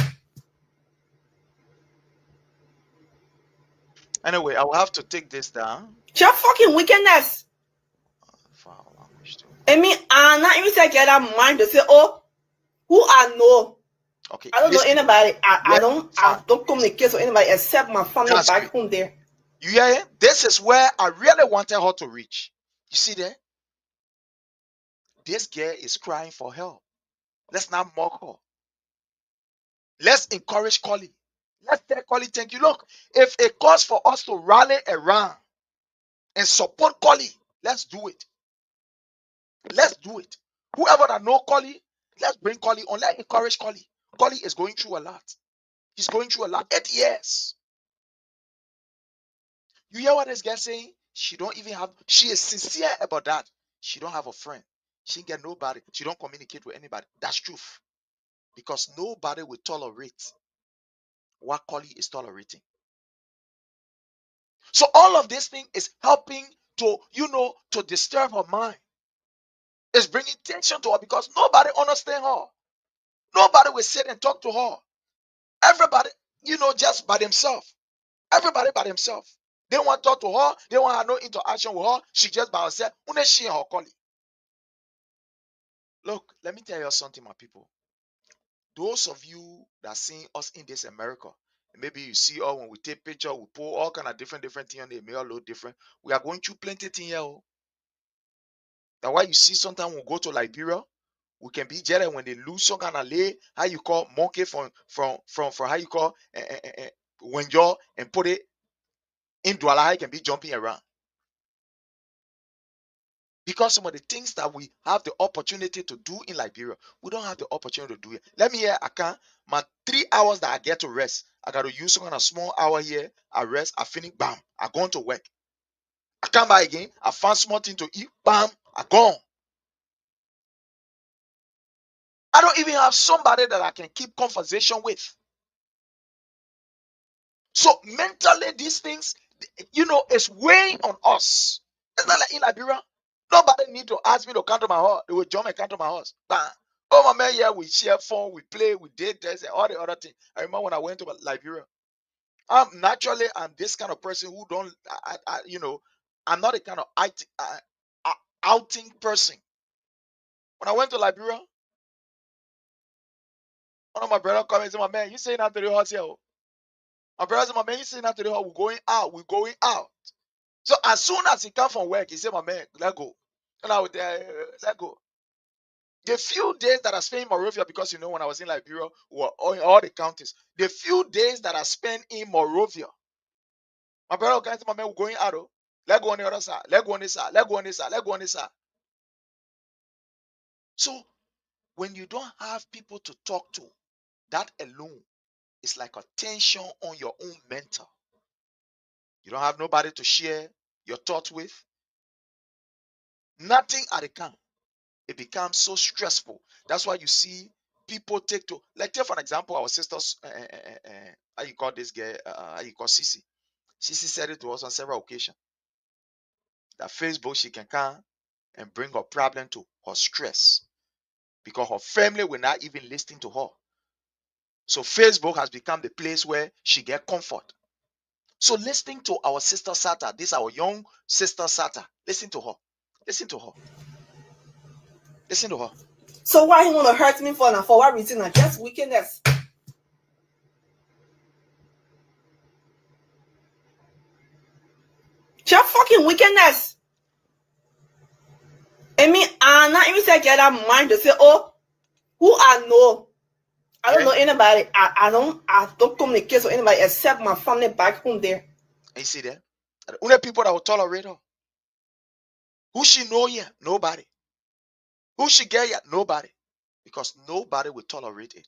Anyway, I will have to take this down. Just fucking wickedness. Foul language too. I mean, I'm not even say get that mind to say, oh, who I know. Okay. I don't know anybody. I don't fine. communicate with anybody except my family That's back good. home there. You hear it? This is where I really wanted her to reach. You see there? This girl is crying for help. Let's not mock her. Let's encourage Collie. Let's tell Collie, thank you. Look, if it calls for us to rally around and support Collie, let's do it. Let's do it. Whoever that know Collie, let's bring Collie on. Let's encourage Collie. Collie is going through a lot. He's going through a lot. 8 years. You hear what this girl saying? She is sincere about that. She don't have a friend. She ain't get nobody. She don't communicate with anybody. That's truth. Because nobody will tolerate what Collie is tolerating. So all of this thing is helping to, to disturb her mind. It's bringing tension to her because nobody understands her. Nobody will sit and talk to her. Everybody, just by themselves. Everybody by themselves. They want to talk to her. They want to have no interaction with her. She just by herself. She and her Collie. Look, let me tell you something, my people. Those of you that see us in this America, maybe you see us when we take picture, we pull all kind of different things on the may all look different. We are going through plenty things here. That's why you see sometimes we go to Liberia, we can be jealous when they lose some kind of lay, how you call monkey from how you call when you're and put it in Douala, how you can be jumping around. Because some of the things that we have the opportunity to do in Liberia, we don't have the opportunity to do it. Let me hear, my 3 hours that I get to rest, I got to use some kind of small hour here, I rest, I finish, bam, I go to work. I come back again, I find small thing to eat, bam, I gone. I don't even have somebody that I can keep conversation with. So mentally, these things, it's weighing on us. It's not like in Liberia. Nobody need to ask me to come to my house. They will jump and come to my house. Bam. Oh, my man, yeah, we share phone, we play, we did this, and all the other things. I remember when I went to Liberia. I'm this kind of person who don't, I'm not a kind of outing person. When I went to Liberia, one of my brother come and say, my man, you saying out to the house here? Oh?" My brother said, my man, you saying out to the house? We're going out. We're going out. So as soon as he come from work, he said, my man, let go. And I would let go. The few days that I spent in Monrovia, because when I was in Liberia, we were in all the counties. The few days that I spent in Monrovia, my brother came to my man, we're going out. Oh. Let go on the other side. Let go on this side. Let go on this side. Let go on this side. So when you don't have people to talk to, that alone is like a tension on your own mental. You don't have nobody to share your thoughts with. Nothing at the camp. It becomes so stressful. That's why you see people take to, like, take for an example, our sisters, how you call this girl, how you call Sisi. Sisi said it to us on several occasions that Facebook, she can come and bring her problem to her stress because her family will not even listen to her. So Facebook has become the place where she get comfort. So listening to our sister Sata, this our young sister Sata, listen to her. Listen to her. Listen to her. So why he want to hurt me for now? For what reason? Just wickedness. Just fucking wickedness. I mean, I'm not even say get that mind to say, oh, who I know. I don't know anybody. I don't communicate with anybody except my family back home there. And you see that? The only people that will tolerate her. Who she know yet? Nobody. Who she get yet? Nobody. Because nobody will tolerate it.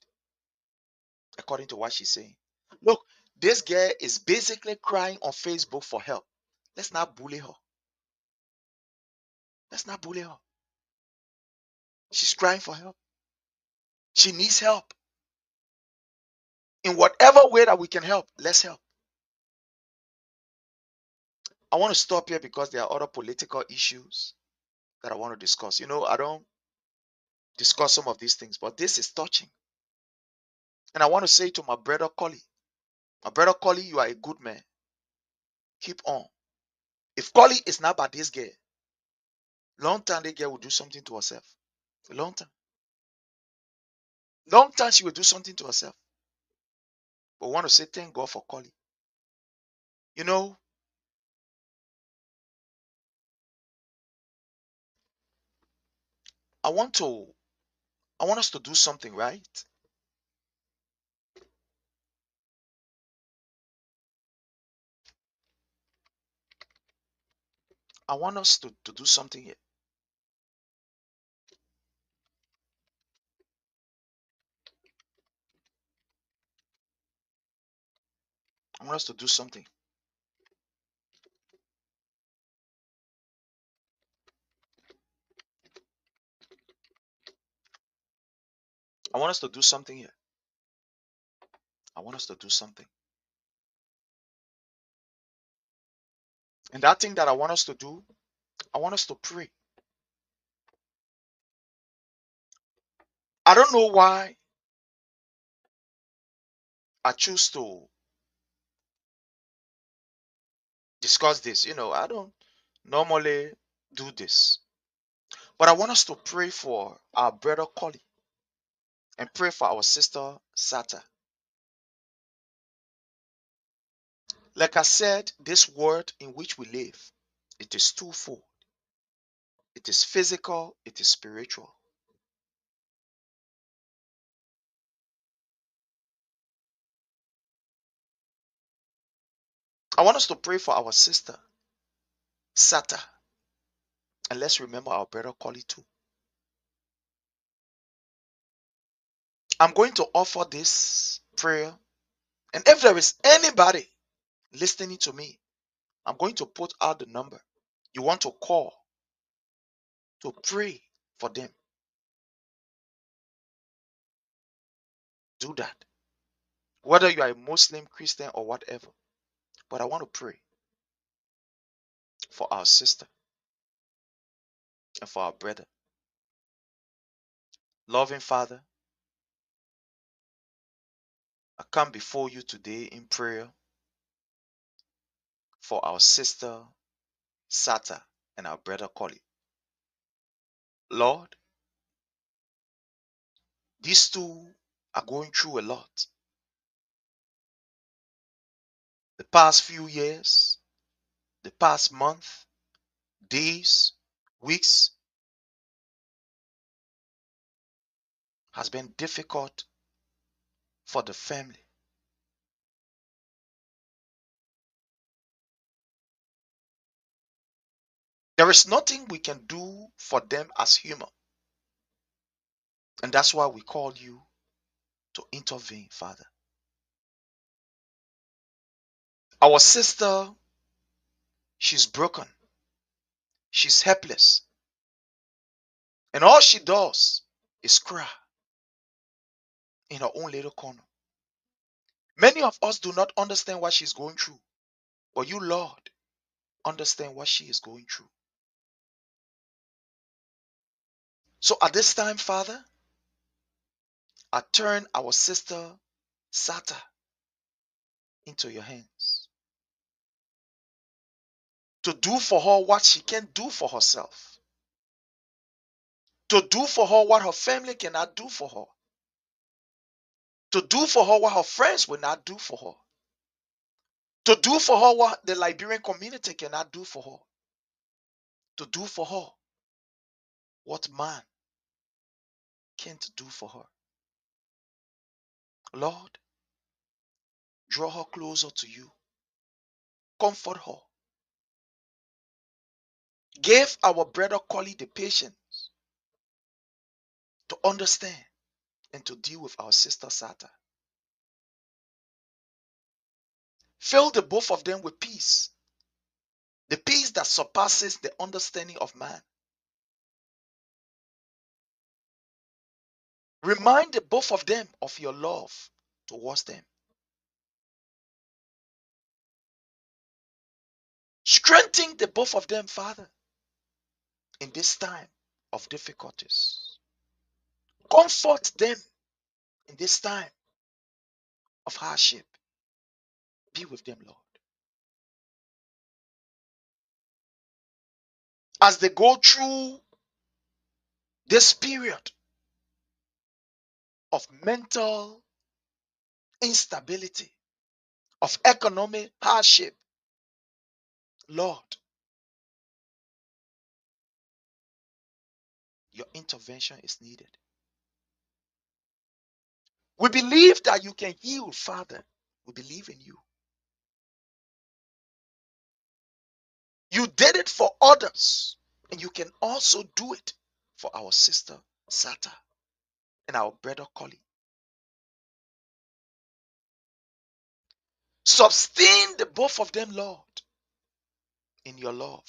According to what she's saying. Look, this girl is basically crying on Facebook for help. Let's not bully her. Let's not bully her. She's crying for help. She needs help. In whatever way that we can help, let's help. I want to stop here because there are other political issues that I want to discuss. I don't discuss some of these things, but this is touching. And I want to say to my brother Collie, you are a good man. Keep on. If Collie is not by this girl, long time the girl will do something to herself. A long time. Long time she will do something to herself. But I want to say thank God for Collie. I want us to do something, right? I want us to do something here. I want us to do something. I want us to do something here. I want us to do something. And that thing that I want us to do, I want us to pray. I don't know why I choose to discuss this. I don't normally do this. But I want us to pray for our brother Collie and pray for our sister Sata. Like I said, this world in which we live, it is twofold. It is physical, it is spiritual. I want us to pray for our sister Sata. And let's remember our brother Collie too. I'm going to offer this prayer. And if there is anybody listening to me, I'm going to put out the number. You want to call to pray for them. Do that. Whether you are a Muslim, Christian, or whatever. But I want to pray for our sister. and for our brother. Loving Father, I come before you today in prayer for our sister Sata and our brother Collie. Lord, these two are going through a lot. The past few years, the past month, days, weeks has been difficult for the family. There is nothing we can do for them as human. And that's why we call you to intervene, Father. Our sister, she's broken. She's helpless. And all she does is cry in her own little corner. Many of us do not understand what she's going through. But you, Lord, understand what she is going through. So at this time, Father, I turn our sister Sata into your hands to do for her what she can't do for herself, to do for her what her family cannot do for her, to do for her what her friends will not do for her, to do for her what the Liberian community cannot do for her, to do for her what man can't do for her. Lord, draw her closer to you, comfort her, give our brother Collie the patience to understand and to deal with our sister Sata. Fill the both of them with peace, the peace that surpasses the understanding of man. Remind the both of them of your love towards them. Strengthen the both of them, Father, in this time of difficulties. Comfort them in this time of hardship. Be with them, Lord. As they go through this period of mental instability, of economic hardship, Lord, your intervention is needed. We believe that you can heal, Father. We believe in you. You did it for others, and you can also do it for our sister Sata and our brother Collie. Sustain the both of them, Lord, in your love.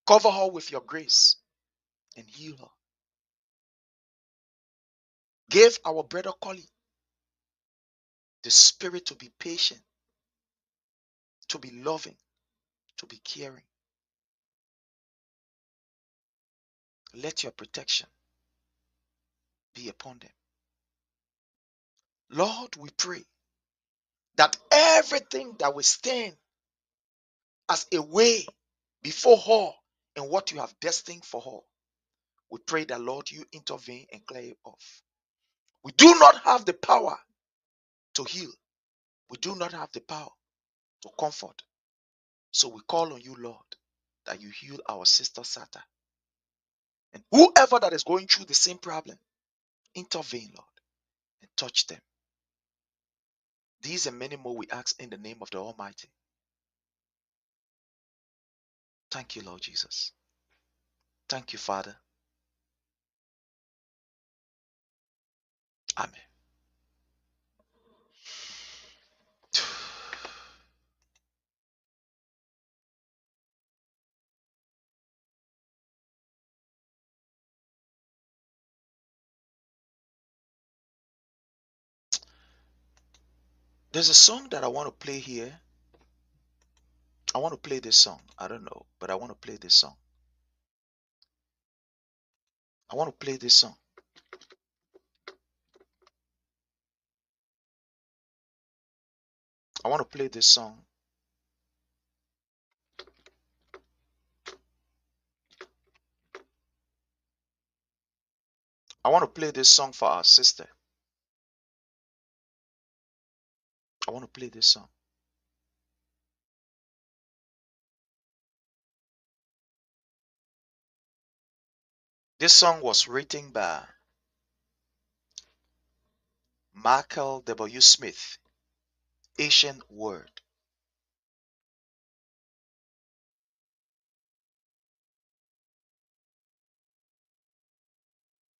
Cover her with your grace and heal her. Give our brother Collie the spirit to be patient, to be loving, to be caring. Let your protection be upon them. Lord, we pray that everything that will stand as a way before her and what you have destined for her, we pray that, Lord, you intervene and clear it off. We do not have the power to heal. We do not have the power to comfort. So we call on you, Lord, that you heal our sister Sata. And whoever that is going through the same problem, intervene, Lord, and touch them. These and many more we ask in the name of the Almighty. Thank you, Lord Jesus. Thank you, Father. Amen. There's a song that I want to play here. I want to play this song. I don't know, but I want to play this song. I want to play this song. I want to play this song. I want to play this song for our sister. I want to play this song. This song was written by Michael W. Smith, Ancient Word.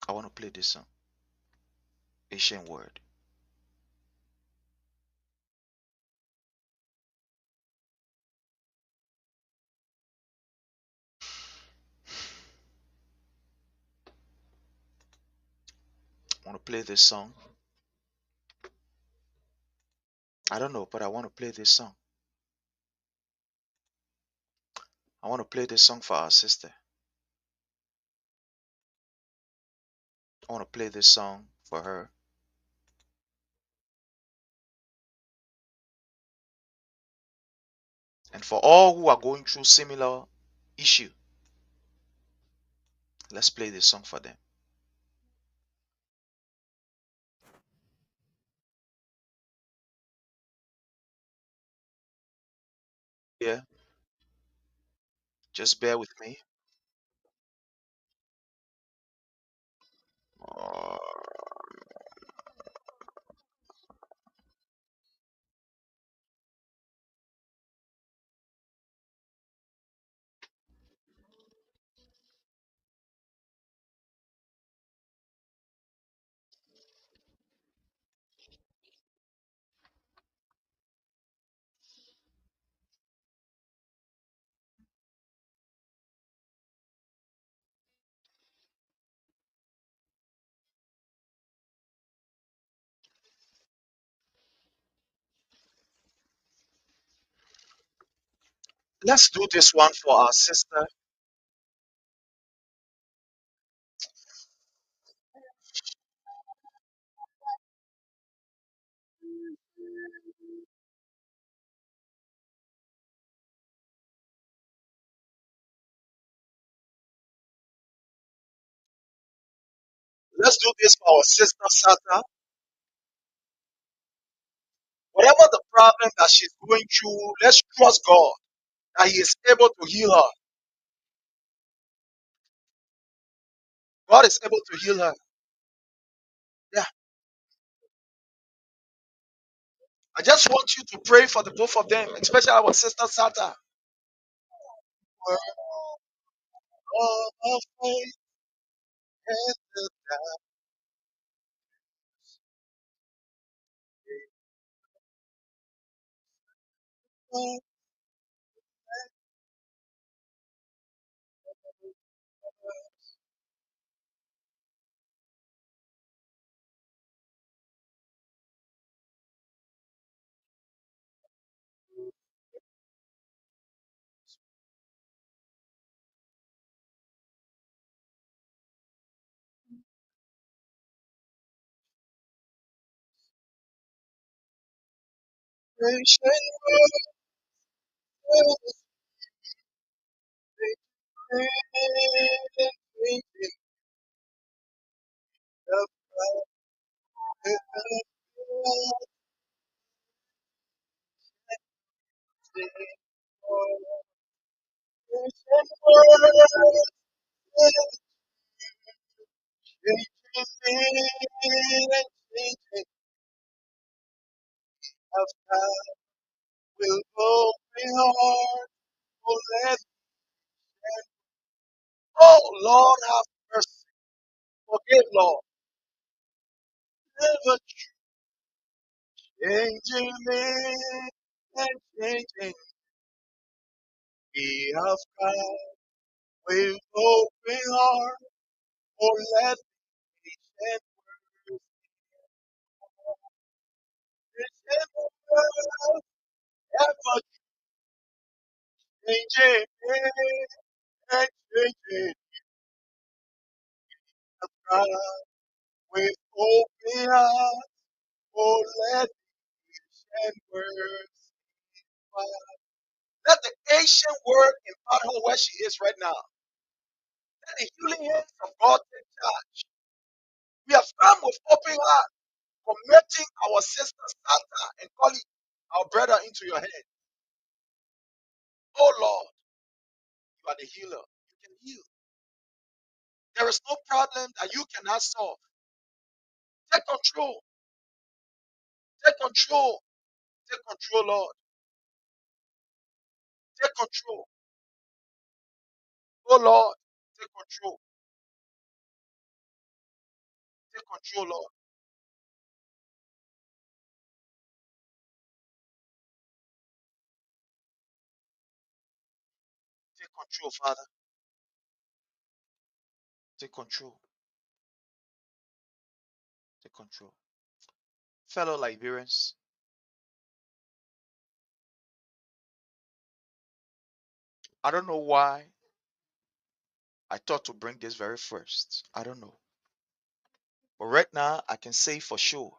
I want to play this song. Ancient Word. I want to play this song. I don't know, but I want to play this song. I want to play this song for our sister. I want to play this song for her. And for all who are going through similar issue, let's play this song for them. Yeah, just bear with me. Uh, let's do this one for our sister. Let's do this for our sister Sata. Whatever the problem that she's going through, let's trust God that He is able to heal her. God is able to heal her. Yeah. I just want you to pray for the both of them, especially our sister Sata. Word of faith and the power. Salvation word of God will open heart. Oh, let oh Lord have mercy. Forgive, Lord. Never changing me and changing me of God will open heart. Oh, let me shed ever changing me and changing come with open arms. Oh, let ancient words impart. Let the ancient word impart her where she is right now. Let the healing hands of God take charge. We have come with open heart, committing our sister Santa and colleague, our brother, into your hand. Oh Lord, you are the healer. You can heal. There is no problem that you cannot solve. Take control. Take control. Take control, Lord. Take control. Oh Lord, take control. Take control, Lord. Take control, Father. Take control. Take control. Fellow Liberians, I don't know why I thought to bring this very first. I don't know. But right now, I can say for sure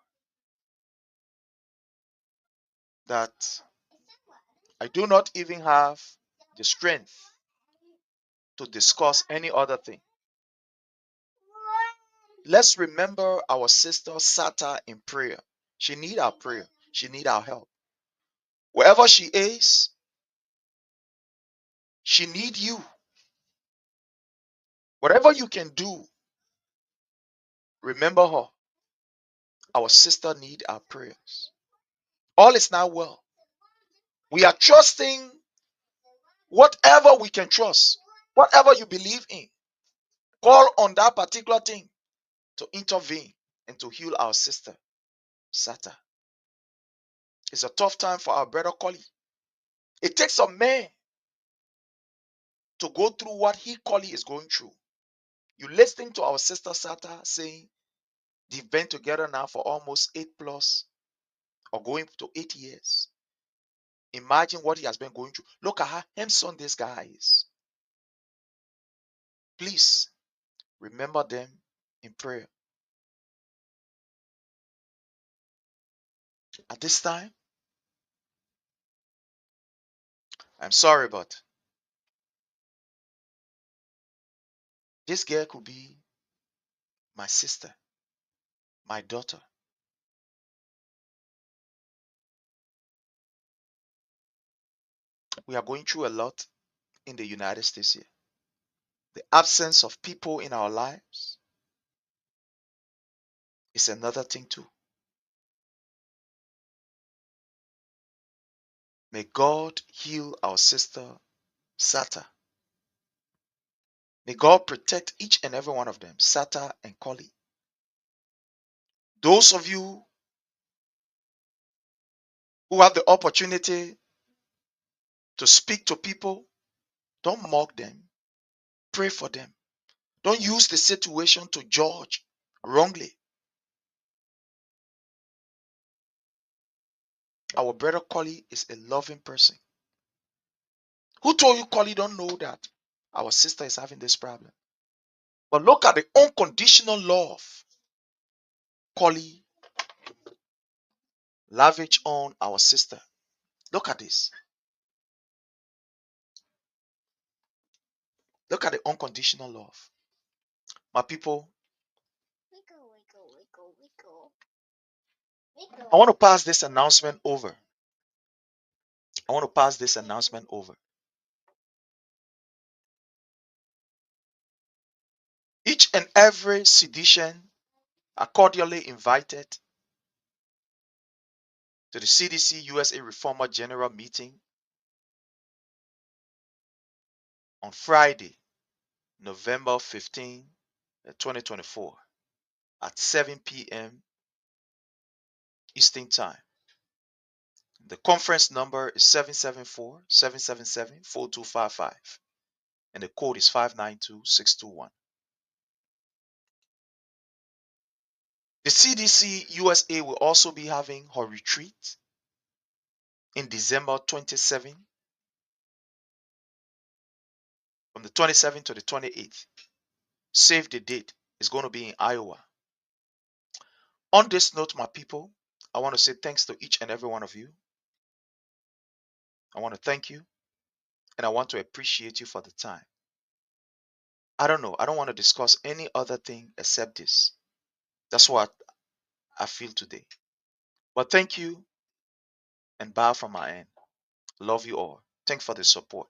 that I do not even have the strength to discuss any other thing. Let's remember our sister Sata in prayer. She need our prayer. She need our help. Wherever she is, she need you. Whatever you can do, remember her. Our sister need our prayers. All is now well. We are trusting whatever we can trust. Whatever you believe in, call on that particular thing to intervene and to heal our sister Sata. It's a tough time for our brother Collie. It takes a man to go through what he Collie is going through. You listening to our sister Sata saying they've been together now for almost 8 plus or going to 8 years. Imagine what he has been going through. Look at how handsome this guy is. Please remember them in prayer. At this time, I'm sorry, but this girl could be my sister, my daughter. We are going through a lot in the United States here. The absence of people in our lives is another thing too. May God heal our sister Sata. May God protect each and every one of them, Sata and Collie. Those of you who have the opportunity to speak to people, don't mock them. Pray for them. Don't use the situation to judge wrongly. Our brother Collie is a loving person. Who told you Collie don't know that our sister is having this problem? But look at the unconditional love Collie lavish on our sister. Look at this. Look at the unconditional love. My people, I want to pass this announcement over. I want to pass this announcement over. Each and every citizen are cordially invited to the CDC USA Reformer General Meeting on Friday, November 15, 2024 at 7 p.m. Eastern Time. The conference number is 774-777-4255 and the code is 592621. The CDC USA will also be having her retreat in December 27 from the 27th to the 28th. Save the date, It's going to be in Iowa. On this note, my people, I want to say thanks to each and every one of you. I want to thank you and I want to appreciate you for the time. I don't know. I don't want to discuss any other thing except this. That's what I feel today. But thank you and bow from my end. Love you all. Thanks for the support.